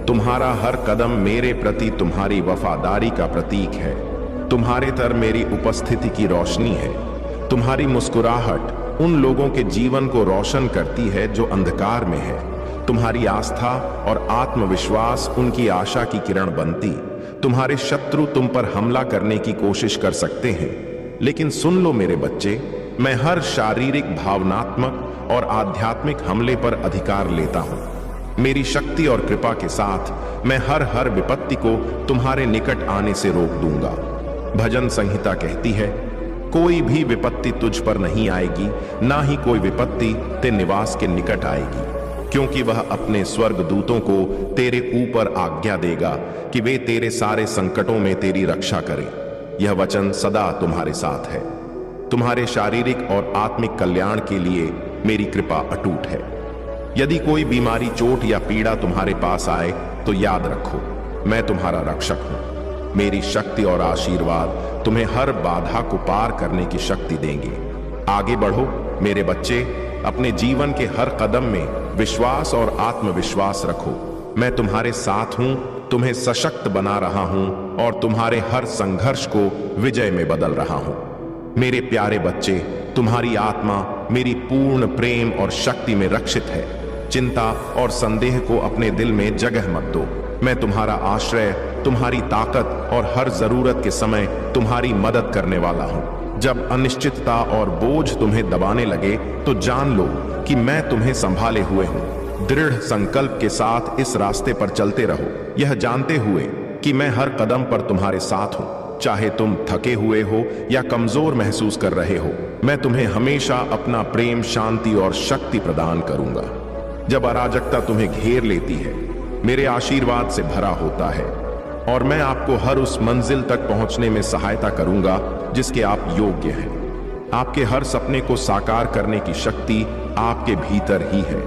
तुम्हारा हर कदम मेरे प्रति तुम्हारी वफादारी का प्रतीक है। तुम्हारे तर मेरी उपस्थिति की रोशनी है। तुम्हारी मुस्कुराहट उन लोगों के जीवन को रोशन करती है जो अंधकार में है। तुम्हारी आस्था और आत्मविश्वास उनकी आशा की किरण बनती। तुम्हारे शत्रु तुम पर हमला करने की कोशिश कर सकते हैं, लेकिन सुन लो मेरे बच्चे, मैं हर शारीरिक, भावनात्मक और आध्यात्मिक हमले पर अधिकार लेता हूं। मेरी शक्ति और कृपा के साथ मैं हर विपत्ति को तुम्हारे निकट आने से रोक दूंगा। भजन संहिता कहती है, कोई भी विपत्ति तुझ पर नहीं आएगी, ना ही कोई विपत्ति ते निवास के निकट आएगी, क्योंकि वह अपने स्वर्ग दूतों को तेरे ऊपर आज्ञा देगा कि वे तेरे सारे संकटों में तेरी रक्षा करें। यह वचन सदा तुम्हारे साथ है। तुम्हारे शारीरिक और आत्मिक कल्याण के लिए मेरी कृपा अटूट है। यदि कोई बीमारी, चोट या पीड़ा तुम्हारे पास आए तो याद रखो, मैं तुम्हारा रक्षक हूं। मेरी शक्ति और आशीर्वाद तुम्हें हर बाधा को पार करने की शक्ति देंगे। आगे बढ़ो मेरे बच्चे, अपने जीवन के हर कदम में विश्वास और आत्मविश्वास रखो। मैं तुम्हारे साथ हूं, तुम्हें सशक्त बना रहा हूं और तुम्हारे हर संघर्ष को विजय में बदल रहा हूं। मेरे प्यारे बच्चे, तुम्हारी आत्मा मेरी पूर्ण प्रेम और शक्ति में रक्षित है। चिंता और संदेह को अपने दिल में जगह मत दो। मैं तुम्हारा आश्रय, तुम्हारी ताकत और हर जरूरत के समय तुम्हारी मदद करने वाला हूं। जब अनिश्चितता और बोझ तुम्हें दबाने लगे तो जान लो कि मैं तुम्हें संभाले हुए हूं। दृढ़ संकल्प के साथ इस रास्ते पर चलते रहो, यह जानते हुए कि मैं हर कदम पर तुम्हारे साथ हूं। चाहे तुम थके हुए हो या कमजोर महसूस कर रहे हो, मैं तुम्हें हमेशा अपना प्रेम, शांति और शक्ति प्रदान करूंगा। जब अराजकता तुम्हें घेर लेती है, मेरे आशीर्वाद से भरा होता है और मैं आपको हर उस मंजिल तक पहुंचने में सहायता करूंगा जिसके आप योग्य हैं। आपके हर सपने को साकार करने की शक्ति आपके भीतर ही है।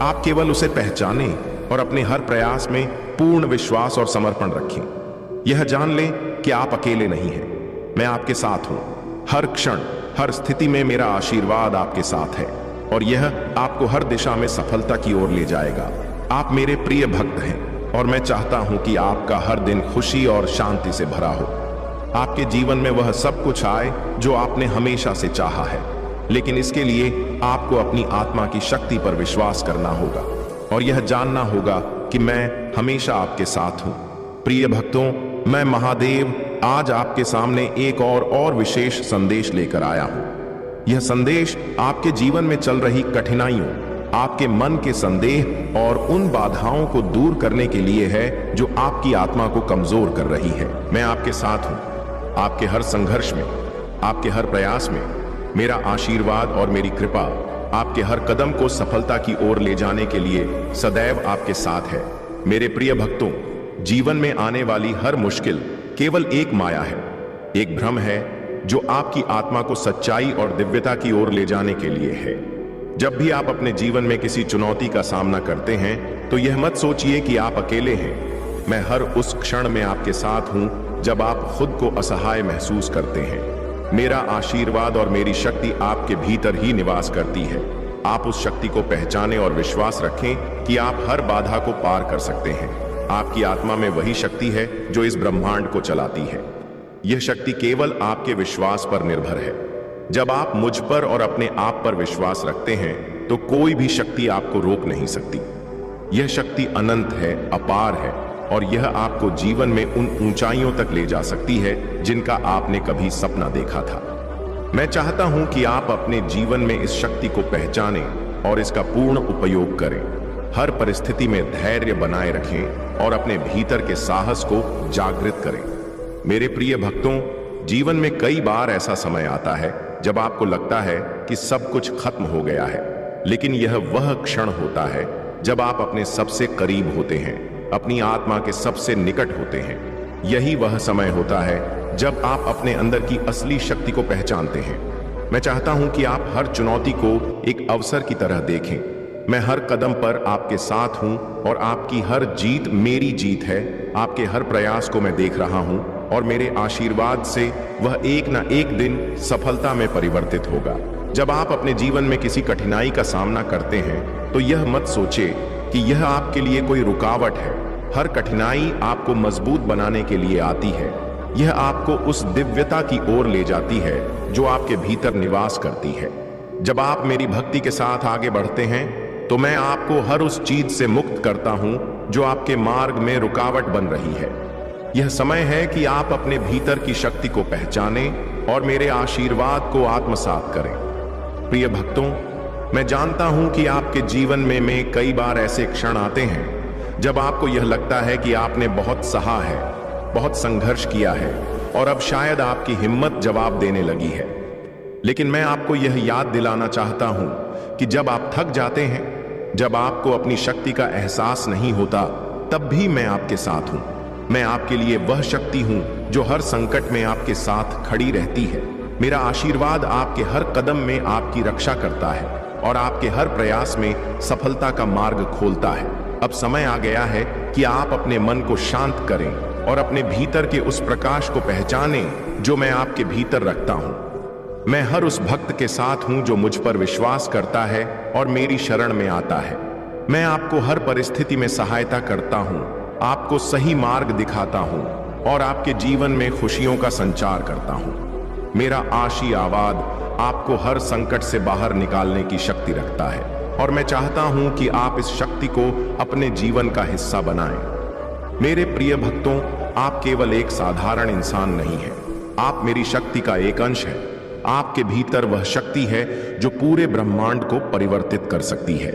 आप केवल उसे पहचानें और अपने हर प्रयास में पूर्ण विश्वास और समर्पण रखें। यह जान लें कि आप अकेले नहीं हैं, मैं आपके साथ हूं। हर क्षण, हर स्थिति में मेरा आशीर्वाद आपके साथ है और यह आपको हर दिशा में सफलता की ओर ले जाएगा। आप मेरे प्रिय भक्त हैं और मैं चाहता हूं कि आपका हर दिन खुशी और शांति से भरा हो। आपके जीवन में वह सब कुछ आए जो आपने हमेशा से चाहा है, लेकिन इसके लिए आपको अपनी आत्मा की शक्ति पर विश्वास करना होगा और यह जानना होगा कि मैं हमेशा आपके साथ हूं। प्रिय भक्तों, मैं महादेव आज आपके सामने एक और विशेष संदेश लेकर आया हूं। यह संदेश आपके जीवन में चल रही कठिनाइयों, आपके मन के संदेह और उन बाधाओं को दूर करने के लिए है जो आपकी आत्मा को कमजोर कर रही है। मैं आपके साथ हूं, आपके हर संघर्ष में, आपके हर प्रयास में। मेरा आशीर्वाद और मेरी कृपा आपके हर कदम को सफलता की ओर ले जाने के लिए सदैव आपके साथ है। मेरे प्रिय भक्तों, जीवन में आने वाली हर मुश्किल केवल एक माया है, एक भ्रम है जो आपकी आत्मा को सच्चाई और दिव्यता की ओर ले जाने के लिए है। जब भी आप अपने जीवन में किसी चुनौती का सामना करते हैं तो यह मत सोचिए कि आप अकेले हैं। मैं हर उस क्षण में आपके साथ हूं जब आप खुद को असहाय महसूस करते हैं। मेरा आशीर्वाद और मेरी शक्ति आपके भीतर ही निवास करती है। आप उस शक्ति को पहचानें और विश्वास रखें कि आप हर बाधा को पार कर सकते हैं। आपकी आत्मा में वही शक्ति है जो इस ब्रह्मांड को चलाती है। यह शक्ति केवल आपके विश्वास पर निर्भर है। जब आप मुझ पर और अपने आप पर विश्वास रखते हैं तो कोई भी शक्ति आपको रोक नहीं सकती। यह शक्ति अनंत है, अपार है और यह आपको जीवन में उन ऊंचाइयों तक ले जा सकती है जिनका आपने कभी सपना देखा था। मैं चाहता हूं कि आप अपने जीवन में इस शक्ति को पहचानें और इसका पूर्ण उपयोग करें। हर परिस्थिति में धैर्य बनाए रखें और अपने भीतर के साहस को जागृत करें। मेरे प्रिय भक्तों, जीवन में कई बार ऐसा समय आता है जब आपको लगता है कि सब कुछ खत्म हो गया है, लेकिन यह वह क्षण होता है जब आप अपने सबसे करीब होते हैं, अपनी आत्मा के सबसे निकट होते हैं। यही वह समय होता है जब आप अपने अंदर की असली शक्ति को पहचानते हैं। मैं चाहता हूं कि आप हर चुनौती को एक अवसर की तरह देखें। मैं हर कदम पर आपके साथ हूं और आपकी हर जीत मेरी जीत है। आपके हर प्रयास को मैं देख रहा हूं और मेरे आशीर्वाद से वह एक ना एक दिन सफलता में परिवर्तित होगा। जब आप अपने जीवन में किसी कठिनाई का सामना करते हैं तो यह मत सोचे कि यह आपके लिए कोई रुकावट है। हर कठिनाई आपको मजबूत बनाने के लिए आती है। यह आपको उस दिव्यता की ओर ले जाती है जो आपके भीतर निवास करती है। जब आप मेरी भक्ति के साथ आगे बढ़ते हैं तो मैं आपको हर उस चीज से मुक्त करता हूं जो आपके मार्ग में रुकावट बन रही है। यह समय है कि आप अपने भीतर की शक्ति को पहचानें और मेरे आशीर्वाद को आत्मसात करें। प्रिय भक्तों, मैं जानता हूं कि आपके जीवन में कई बार ऐसे क्षण आते हैं जब आपको यह लगता है कि आपने बहुत सहा है, बहुत संघर्ष किया है और अब शायद आपकी हिम्मत जवाब देने लगी है। लेकिन मैं आपको यह याद दिलाना चाहता हूं कि जब आप थक जाते हैं, जब आपको अपनी शक्ति का एहसास नहीं होता, तब भी मैं आपके साथ हूं। मैं आपके लिए वह शक्ति हूं जो हर संकट में आपके साथ खड़ी रहती है। मेरा आशीर्वाद आपके हर कदम में आपकी रक्षा करता है और आपके हर प्रयास में सफलता का मार्ग खोलता है। अब समय आ गया है कि आप अपने मन को शांत करें और अपने भीतर के उस प्रकाश को पहचानें जो मैं आपके भीतर रखता हूं। मैं हर उस भक्त के साथ हूं जो मुझ पर विश्वास करता है और मेरी शरण में आता है। मैं आपको हर परिस्थिति में सहायता करता हूं, आपको सही मार्ग दिखाता हूं और आपके जीवन में खुशियों का संचार करता हूं। मेरा आशीर्वाद आपको हर संकट से बाहर निकालने की शक्ति रखता है और मैं चाहता हूं कि आप इस शक्ति को अपने जीवन का हिस्सा बनाएं। मेरे प्रिय भक्तों, आप केवल एक साधारण इंसान नहीं हैं, आप मेरी शक्ति का एक अंश हैं। आपके भीतर वह शक्ति है जो पूरे ब्रह्मांड को परिवर्तित कर सकती है।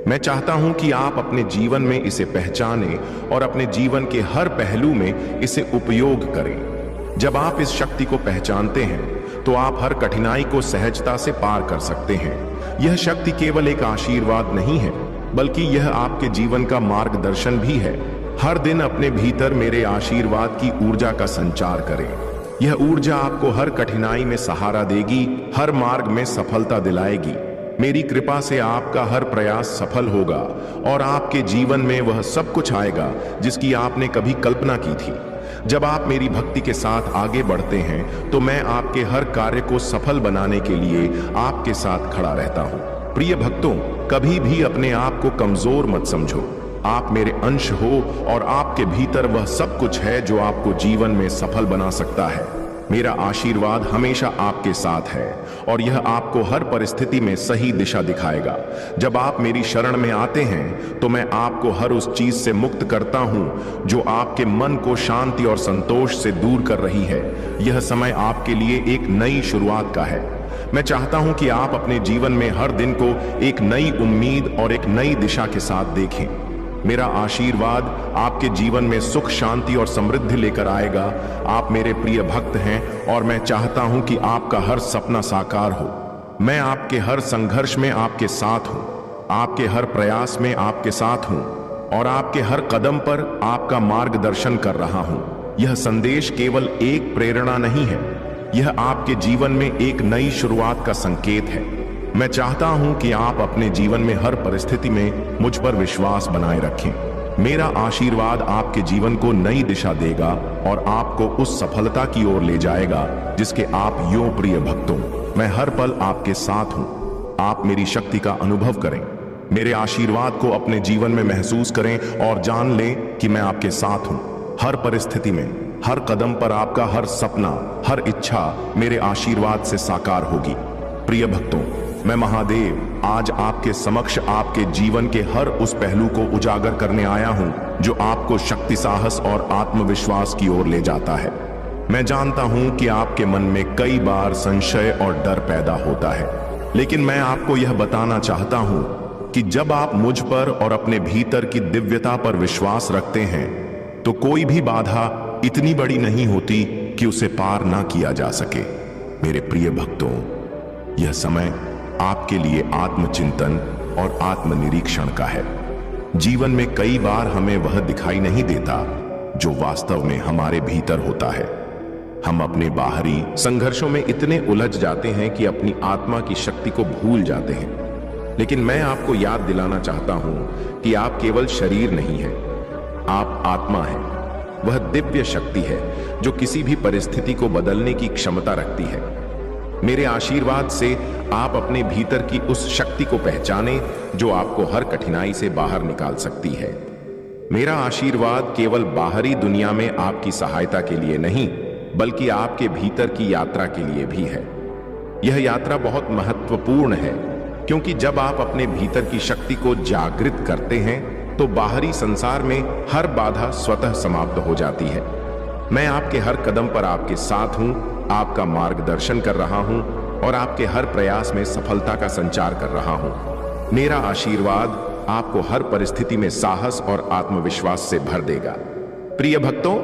मैं चाहता हूं कि आप अपने जीवन में इसे पहचानें और अपने जीवन के हर पहलू में इसे उपयोग करें। जब आप इस शक्ति को पहचानते हैं तो आप हर कठिनाई को सहजता से पार कर सकते हैं। यह शक्ति केवल एक आशीर्वाद नहीं है, बल्कि यह आपके जीवन का मार्गदर्शन भी है। हर दिन अपने भीतर मेरे आशीर्वाद की ऊर्जा का संचार करें। यह ऊर्जा आपको हर कठिनाई में सहारा देगी, हर मार्ग में सफलता दिलाएगी। मेरी कृपा से आपका हर प्रयास सफल होगा और आपके जीवन में वह सब कुछ आएगा जिसकी आपने कभी कल्पना की थी। जब आप मेरी भक्ति के साथ आगे बढ़ते हैं तो मैं आपके हर कार्य को सफल बनाने के लिए आपके साथ खड़ा रहता हूं। प्रिय भक्तों, कभी भी अपने आप को कमजोर मत समझो। आप मेरे अंश हो और आपके भीतर वह सब कुछ है जो आपको जीवन में सफल बना सकता है। मेरा आशीर्वाद हमेशा आपके साथ है और यह आपको हर परिस्थिति में सही दिशा दिखाएगा। जब आप मेरी शरण में आते हैं तो मैं आपको हर उस चीज से मुक्त करता हूं जो आपके मन को शांति और संतोष से दूर कर रही है। यह समय आपके लिए एक नई शुरुआत का है। मैं चाहता हूं कि आप अपने जीवन में हर दिन को एक नई उम्मीद और एक नई दिशा के साथ देखें। मेरा आशीर्वाद आपके जीवन में सुख, शांति और समृद्धि लेकर आएगा। आप मेरे प्रिय भक्त हैं और मैं चाहता हूं कि आपका हर सपना साकार हो। मैं आपके हर संघर्ष में आपके साथ हूं, आपके हर प्रयास में आपके साथ हूं और आपके हर कदम पर आपका मार्गदर्शन कर रहा हूं। यह संदेश केवल एक प्रेरणा नहीं है, यह आपके जीवन में एक नई शुरुआत का संकेत है। मैं चाहता हूं कि आप अपने जीवन में हर परिस्थिति में मुझ पर विश्वास बनाए रखें। मेरा आशीर्वाद आपके जीवन को नई दिशा देगा और आपको उस सफलता की ओर ले जाएगा जिसके आप यों प्रिय भक्तों, मैं हर पल आपके साथ हूं। आप मेरी शक्ति का अनुभव करें, मेरे आशीर्वाद को अपने जीवन में महसूस करें और जान लें कि मैं आपके साथ हूं। हर परिस्थिति में, हर कदम पर आपका हर सपना, हर इच्छा मेरे आशीर्वाद से साकार होगी। प्रिय भक्तों, मैं महादेव आज आपके समक्ष आपके जीवन के हर उस पहलू को उजागर करने आया हूं जो आपको शक्ति, साहस और आत्मविश्वास की ओर ले जाता है। मैं जानता हूं कि आपके मन में कई बार संशय और डर पैदा होता है, लेकिन मैं आपको यह बताना चाहता हूं कि जब आप मुझ पर और अपने भीतर की दिव्यता पर विश्वास रखते हैं तो कोई भी बाधा इतनी बड़ी नहीं होती कि उसे पार ना किया जा सके। मेरे प्रिय भक्तों, यह समय आपके लिए आत्मचिंतन और आत्मनिरीक्षण का है। जीवन में कई बार हमें वह दिखाई नहीं देता जो वास्तव में हमारे भीतर होता है। हम अपने बाहरी संघर्षों में इतने उलझ जाते हैं कि अपनी आत्मा की शक्ति को भूल जाते हैं। लेकिन मैं आपको याद दिलाना चाहता हूं कि आप केवल शरीर नहीं हैं, आप आत्मा हैं। वह दिव्य शक्ति है जो किसी भी परिस्थिति को बदलने की क्षमता रखती है। मेरे आशीर्वाद से आप अपने भीतर की उस शक्ति को पहचाने जो आपको हर कठिनाई से बाहर निकाल सकती है। मेरा आशीर्वाद केवल बाहरी दुनिया में आपकी सहायता के लिए नहीं, बल्कि आपके भीतर की यात्रा के लिए भी है। यह यात्रा बहुत महत्वपूर्ण है, क्योंकि जब आप अपने भीतर की शक्ति को जागृत करते हैं तो बाहरी संसार में हर बाधा स्वतः समाप्त हो जाती है। मैं आपके हर कदम पर आपके साथ हूं, आपका मार्गदर्शन कर रहा हूं और आपके हर प्रयास में सफलता का संचार कर रहा हूं। मेरा आशीर्वाद आपको हर परिस्थिति में साहस और आत्मविश्वास से भर देगा। प्रिय भक्तों,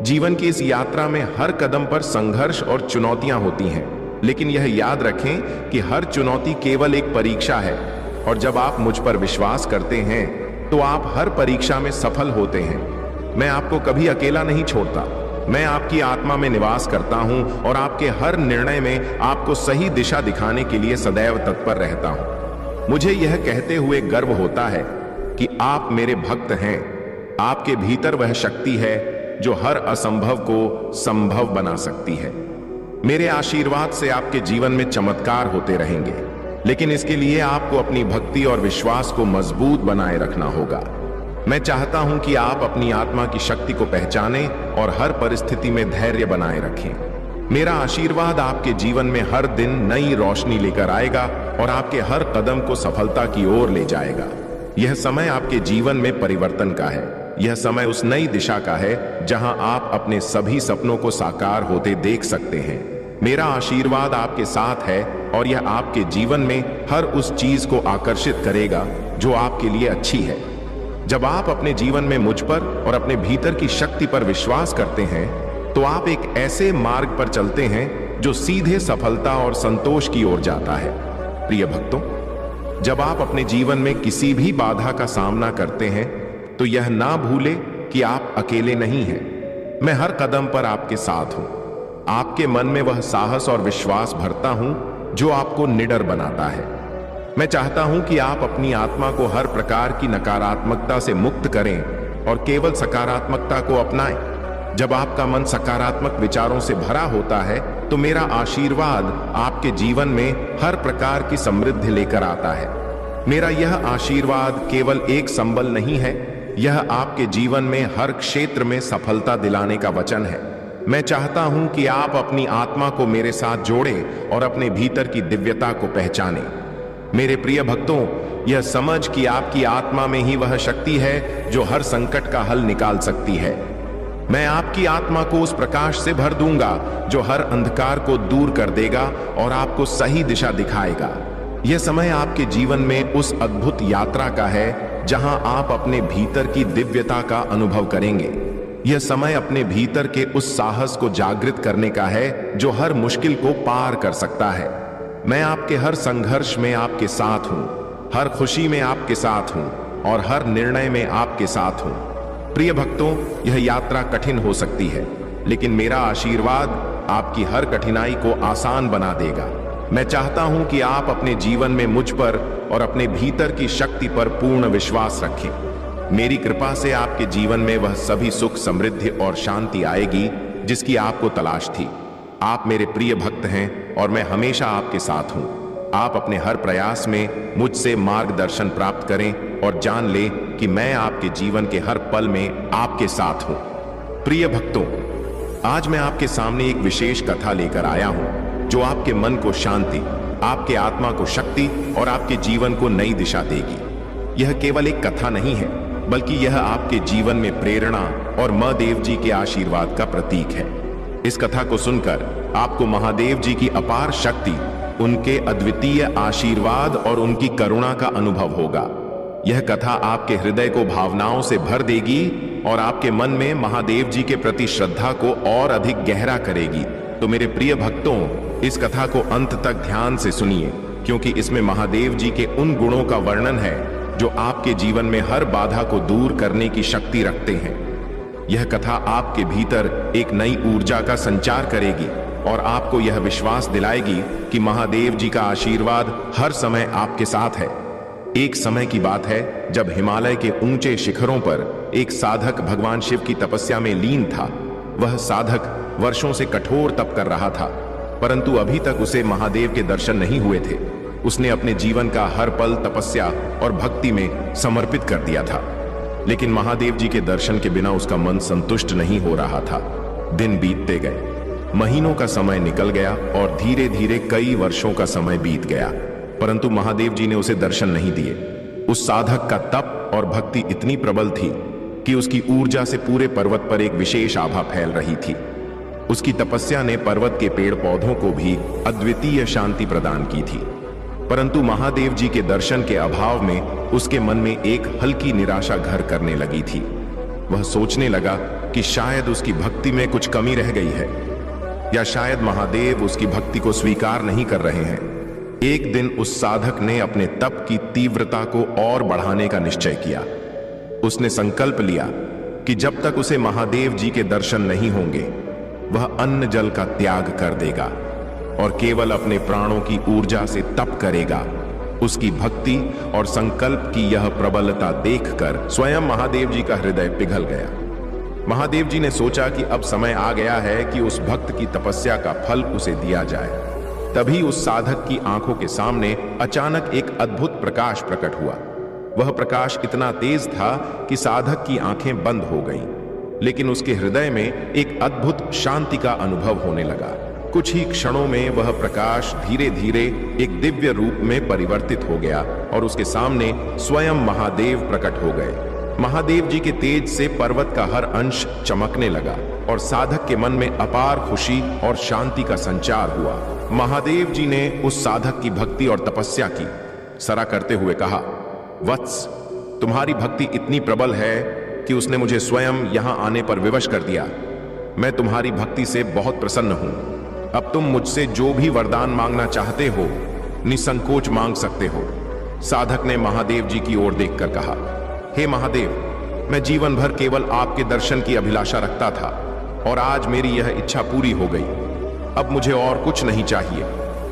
जीवन की इस यात्रा में हर कदम पर संघर्ष और चुनौतियां होती हैं, लेकिन यह याद रखें कि हर चुनौती केवल एक परीक्षा है और जब आप मुझ पर विश्वास करते हैं तो आप हर परीक्षा में सफल होते हैं। मैं आपको कभी अकेला नहीं छोड़ता। मैं आपकी आत्मा में निवास करता हूं और आपके हर निर्णय में आपको सही दिशा दिखाने के लिए सदैव तत्पर रहता हूं। मुझे यह कहते हुए गर्व होता है कि आप मेरे भक्त हैं। आपके भीतर वह शक्ति है जो हर असंभव को संभव बना सकती है। मेरे आशीर्वाद से आपके जीवन में चमत्कार होते रहेंगे, लेकिन इसके लिए आपको अपनी भक्ति और विश्वास को मजबूत बनाए रखना होगा। मैं चाहता हूं कि आप अपनी आत्मा की शक्ति को पहचानें और हर परिस्थिति में धैर्य बनाए रखें। मेरा आशीर्वाद आपके जीवन में हर दिन नई रोशनी लेकर आएगा और आपके हर कदम को सफलता की ओर ले जाएगा। यह समय आपके जीवन में परिवर्तन का है। यह समय उस नई दिशा का है जहां आप अपने सभी सपनों को साकार होते देख सकते हैं। मेरा आशीर्वाद आपके साथ है और यह आपके जीवन में हर उस चीज को आकर्षित करेगा जो आपके लिए अच्छी है। जब आप अपने जीवन में मुझ पर और अपने भीतर की शक्ति पर विश्वास करते हैं तो आप एक ऐसे मार्ग पर चलते हैं जो सीधे सफलता और संतोष की ओर जाता है। प्रिय भक्तों, जब आप अपने जीवन में किसी भी बाधा का सामना करते हैं तो यह ना भूले कि आप अकेले नहीं हैं। मैं हर कदम पर आपके साथ हूं। आपके मन में वह साहस और विश्वास भरता हूं जो आपको निडर बनाता है। मैं चाहता हूं कि आप अपनी आत्मा को हर प्रकार की नकारात्मकता से मुक्त करें और केवल सकारात्मकता को अपनाएं। जब आपका मन सकारात्मक विचारों से भरा होता है तो मेरा आशीर्वाद आपके जीवन में हर प्रकार की समृद्धि लेकर आता है। मेरा यह आशीर्वाद केवल एक संबल नहीं है, यह आपके जीवन में हर क्षेत्र में सफलता दिलाने का वचन है। मैं चाहता हूं कि आप अपनी आत्मा को मेरे साथ जोड़ें और अपने भीतर की दिव्यता को पहचानें। मेरे प्रिय भक्तों, यह समझ कि आपकी आत्मा में ही वह शक्ति है जो हर संकट का हल निकाल सकती है। मैं आपकी आत्मा को उस प्रकाश से भर दूंगा जो हर अंधकार को दूर कर देगा और आपको सही दिशा दिखाएगा। यह समय आपके जीवन में उस अद्भुत यात्रा का है जहां आप अपने भीतर की दिव्यता का अनुभव करेंगे। यह समय अपने भीतर के उस साहस को जागृत करने का है जो हर मुश्किल को पार कर सकता है। मैं आपके हर संघर्ष में आपके साथ हूं, हर खुशी में आपके साथ हूं और हर निर्णय में आपके साथ हूं। प्रिय भक्तों, यह यात्रा कठिन हो सकती है, लेकिन मेरा आशीर्वाद आपकी हर कठिनाई को आसान बना देगा। मैं चाहता हूं कि आप अपने जीवन में मुझ पर और अपने भीतर की शक्ति पर पूर्ण विश्वास रखें। मेरी कृपा से आपके जीवन में वह सभी सुख, समृद्धि और शांति आएगी जिसकी आपको तलाश थी। आप मेरे प्रिय भक्त हैं और मैं हमेशा आपके साथ हूं। आप अपने हर प्रयास में मुझसे मार्गदर्शन प्राप्त करें और जान लें कि मैं आपके जीवन के हर पल में आपके साथ हूं। प्रिय भक्तों, आज मैं आपके सामने एक विशेष कथा लेकर आया हूं जो आपके मन को शांति, आपके आत्मा को शक्ति और आपके जीवन को नई दिशा देगी। यह केवल एक कथा नहीं है, बल्कि यह आपके जीवन में प्रेरणा और मां देव जी के आशीर्वाद का प्रतीक है। इस कथा को सुनकर आपको महादेव जी की अपार शक्ति, उनके अद्वितीय आशीर्वाद और उनकी करुणा का अनुभव होगा। यह कथा आपके हृदय को भावनाओं से भर देगी और आपके मन में महादेव जी के प्रति श्रद्धा को और अधिक गहरा करेगी। तो मेरे प्रिय भक्तों, इस कथा को अंत तक ध्यान से सुनिए, क्योंकि इसमें महादेव जी के उन गुणों का वर्णन है जो आपके जीवन में हर बाधा को दूर करने की शक्ति रखते हैं। यह कथा आपके भीतर एक नई ऊर्जा का संचार करेगी और आपको यह विश्वास दिलाएगी कि महादेव जी का आशीर्वाद हर समय आपके साथ है। एक समय की बात है जब हिमालय के ऊंचे शिखरों पर एक साधक भगवान शिव की तपस्या में लीन था। वह साधक वर्षों से कठोर तप कर रहा था, परंतु अभी तक उसे महादेव के दर्शन नहीं हुए थे। उसने अपने जीवन का हर पल तपस्या और भक्ति में समर्पित कर दिया था, लेकिन महादेव जी के दर्शन के बिना उसका मन संतुष्ट नहीं हो रहा था। दिन बीतते गए, महीनों का समय निकल गया और धीरे धीरे कई वर्षों का समय बीत गया, परंतु महादेव जी ने उसे दर्शन नहीं दिए। उस साधक का तप और भक्ति इतनी प्रबल थी कि उसकी ऊर्जा से पूरे पर्वत पर एक विशेष आभा फैल रही थी। उसकी तपस्या ने पर्वत के पेड़ पौधों को भी अद्वितीय शांति प्रदान की थी, परंतु महादेव जी के दर्शन के अभाव में उसके मन में एक हल्की निराशा घर करने लगी थी। वह सोचने लगा कि शायद उसकी भक्ति में कुछ कमी रह गई है, या शायद महादेव उसकी भक्ति को स्वीकार नहीं कर रहे हैं। एक दिन उस साधक ने अपने तप की तीव्रता को और बढ़ाने का निश्चय किया। उसने संकल्प लिया कि जब तक उसे महादेव जी के दर्शन नहीं होंगे, वह अन्न जल का त्याग कर देगा और केवल अपने प्राणों की ऊर्जा से तप करेगा। उसकी भक्ति और संकल्प की यह प्रबलता देखकर स्वयं महादेव जी का हृदय पिघल गया। महादेव जी ने सोचा कि अब समय आ गया है कि उस भक्त की तपस्या का फल उसे दिया जाए। तभी उस साधक की आंखों के सामने अचानक एक अद्भुत प्रकाश प्रकट हुआ। वह प्रकाश इतना तेज था कि साधक की आंखें बंद हो गईं, लेकिन उसके हृदय में एक अद्भुत शांति का अनुभव होने लगा। कुछ ही क्षणों में वह प्रकाश धीरे धीरे एक दिव्य रूप में परिवर्तित हो गया और उसके सामने स्वयं महादेव प्रकट हो गए। महादेव जी के तेज से पर्वत का हर अंश चमकने लगा और साधक के मन में अपार खुशी और शांति का संचार हुआ। महादेव जी ने उस साधक की भक्ति और तपस्या की सराहना करते हुए कहा, वत्स, तुम्हारी भक्ति इतनी प्रबल है कि उसने मुझे स्वयं यहां आने पर विवश कर दिया। मैं तुम्हारी भक्ति से बहुत प्रसन्न हूं। अब तुम मुझसे जो भी वरदान मांगना चाहते हो, निसंकोच मांग सकते हो। साधक ने महादेव जी की ओर देखकर कहा, हे महादेव, मैं जीवन भर केवल आपके दर्शन की अभिलाषा रखता था और आज मेरी यह इच्छा पूरी हो गई। अब मुझे और कुछ नहीं चाहिए।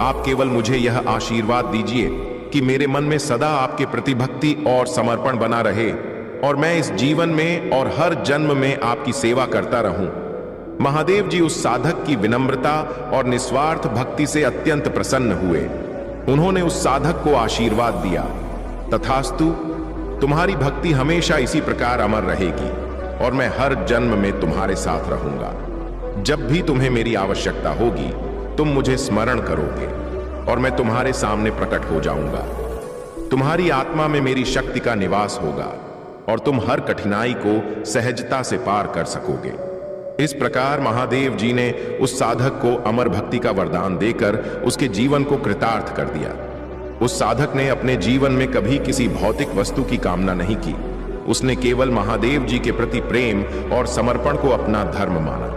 आप केवल मुझे यह आशीर्वाद दीजिए कि मेरे मन में सदा आपके प्रति भक्ति और समर्पण बना रहे और मैं इस जीवन में और हर जन्म में आपकी सेवा करता रहूं। महादेव जी उस साधक की विनम्रता और निस्वार्थ भक्ति से अत्यंत प्रसन्न हुए। उन्होंने उस साधक को आशीर्वाद दिया, तथास्तु, तुम्हारी भक्ति हमेशा इसी प्रकार अमर रहेगी और मैं हर जन्म में तुम्हारे साथ रहूंगा। जब भी तुम्हें मेरी आवश्यकता होगी, तुम मुझे स्मरण करोगे और मैं तुम्हारे सामने प्रकट हो जाऊंगा। तुम्हारी आत्मा में मेरी शक्ति का निवास होगा और तुम हर कठिनाई को सहजता से पार कर सकोगे। इस प्रकार महादेव जी ने उस साधक को अमर भक्ति का वरदान देकर उसके जीवन को कृतार्थ कर दिया। उस साधक ने अपने जीवन में कभी किसी भौतिक वस्तु की कामना नहीं की। उसने केवल महादेव जी के प्रति प्रेम और समर्पण को अपना धर्म माना।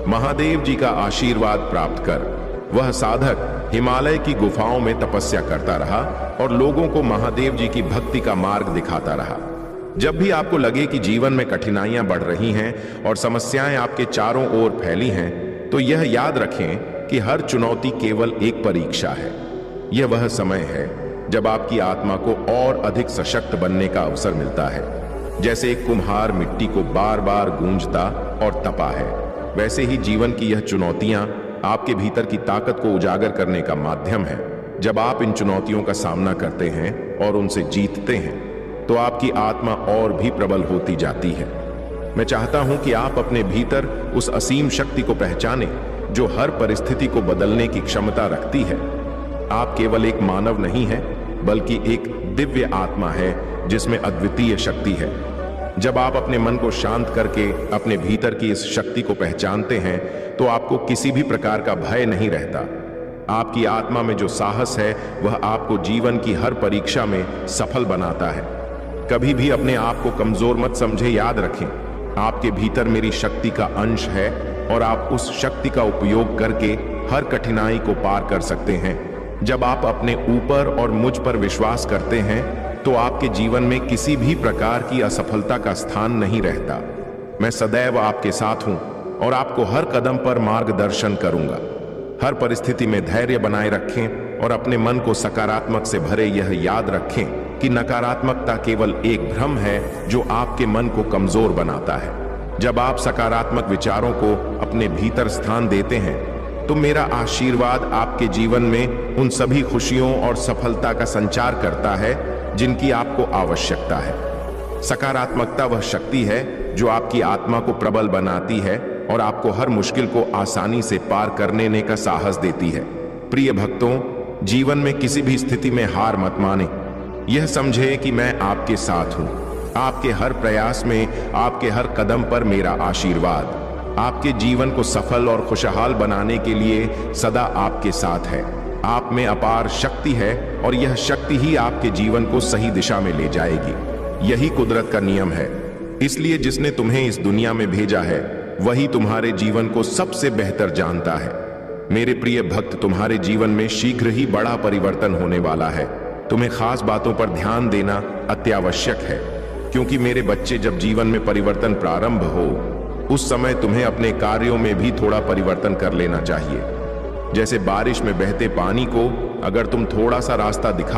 महादेव जी का आशीर्वाद प्राप्त कर वह साधक हिमालय की गुफाओं में तपस्या करता रहा और लोगों को महादेव जी की भक्ति का मार्ग दिखाता रहा। जब भी आपको लगे कि जीवन में कठिनाइयां बढ़ रही हैं और समस्याएं आपके चारों ओर फैली हैं, तो यह याद रखें कि हर चुनौती केवल एक परीक्षा है। यह वह समय है जब आपकी आत्मा को और अधिक सशक्त बनने का अवसर मिलता है। जैसे एक कुम्हार मिट्टी को बार बार गूंजता और तपा है, वैसे ही जीवन की यह चुनौतियां आपके भीतर की ताकत को उजागर करने का माध्यम है। जब आप इन चुनौतियों का सामना करते हैं और उनसे जीतते हैं, तो आपकी आत्मा और भी प्रबल होती जाती है। मैं चाहता हूं कि आप अपने भीतर उस असीम शक्ति को पहचानें जो हर परिस्थिति को बदलने की क्षमता रखती है। आप केवल एक मानव नहीं हैं, बल्कि एक दिव्य आत्मा है जिसमें अद्वितीय शक्ति है। जब आप अपने मन को शांत करके अपने भीतर की इस शक्ति को पहचानते हैं तो आपको किसी भी प्रकार का भय नहीं रहता। आपकी आत्मा में जो साहस है वह आपको जीवन की हर परीक्षा में सफल बनाता है। कभी भी अपने आप को कमजोर मत समझे। याद रखें, आपके भीतर मेरी शक्ति का अंश है और आप उस शक्ति का उपयोग करके हर कठिनाई को पार कर सकते हैं। जब आप अपने ऊपर और मुझ पर विश्वास करते हैं तो आपके जीवन में किसी भी प्रकार की असफलता का स्थान नहीं रहता। मैं सदैव आपके साथ हूं और आपको हर कदम पर मार्गदर्शन करूंगा। हर परिस्थिति में धैर्य बनाए रखें और अपने मन को सकारात्मक से भरे। यह याद रखें कि नकारात्मकता केवल एक भ्रम है जो आपके मन को कमजोर बनाता है। जब आप सकारात्मक विचारों को अपने भीतर स्थान देते हैं तो मेरा आशीर्वाद आपके जीवन में उन सभी खुशियों और सफलता का संचार करता है जिनकी आपको आवश्यकता है। सकारात्मकता वह शक्ति है जो आपकी आत्मा को प्रबल बनाती है और आपको हर मुश्किल को आसानी से पार करने का साहस देती है। प्रिय भक्तों, जीवन में किसी भी स्थिति में हार मत माने। यह समझे कि मैं आपके साथ हूं। आपके हर प्रयास में, आपके हर कदम पर मेरा आशीर्वाद आपके जीवन को सफल और खुशहाल बनाने के लिए सदा आपके साथ है। आप में अपार शक्ति है और यह शक्ति ही आपके जीवन को सही दिशा में ले जाएगी। यही कुदरत का नियम है। इसलिए जिसने तुम्हें इस दुनिया में भेजा है वही तुम्हारे जीवन को सबसे बेहतर जानता है। मेरे प्रिय भक्त, तुम्हारे जीवन में शीघ्र ही बड़ा परिवर्तन होने वाला है। तुम्हें खास बातों पर ध्यान देना अत्यावश्यक है, क्योंकि मेरे बच्चे, जब जीवन में परिवर्तन प्रारंभ हो उस समय तुम्हें अपने कार्यों में भी थोड़ा परिवर्तन कर लेना चाहिए। जैसे बारिश में बहते पानी को अगर तुम थोड़ा सा रास्ता दिखा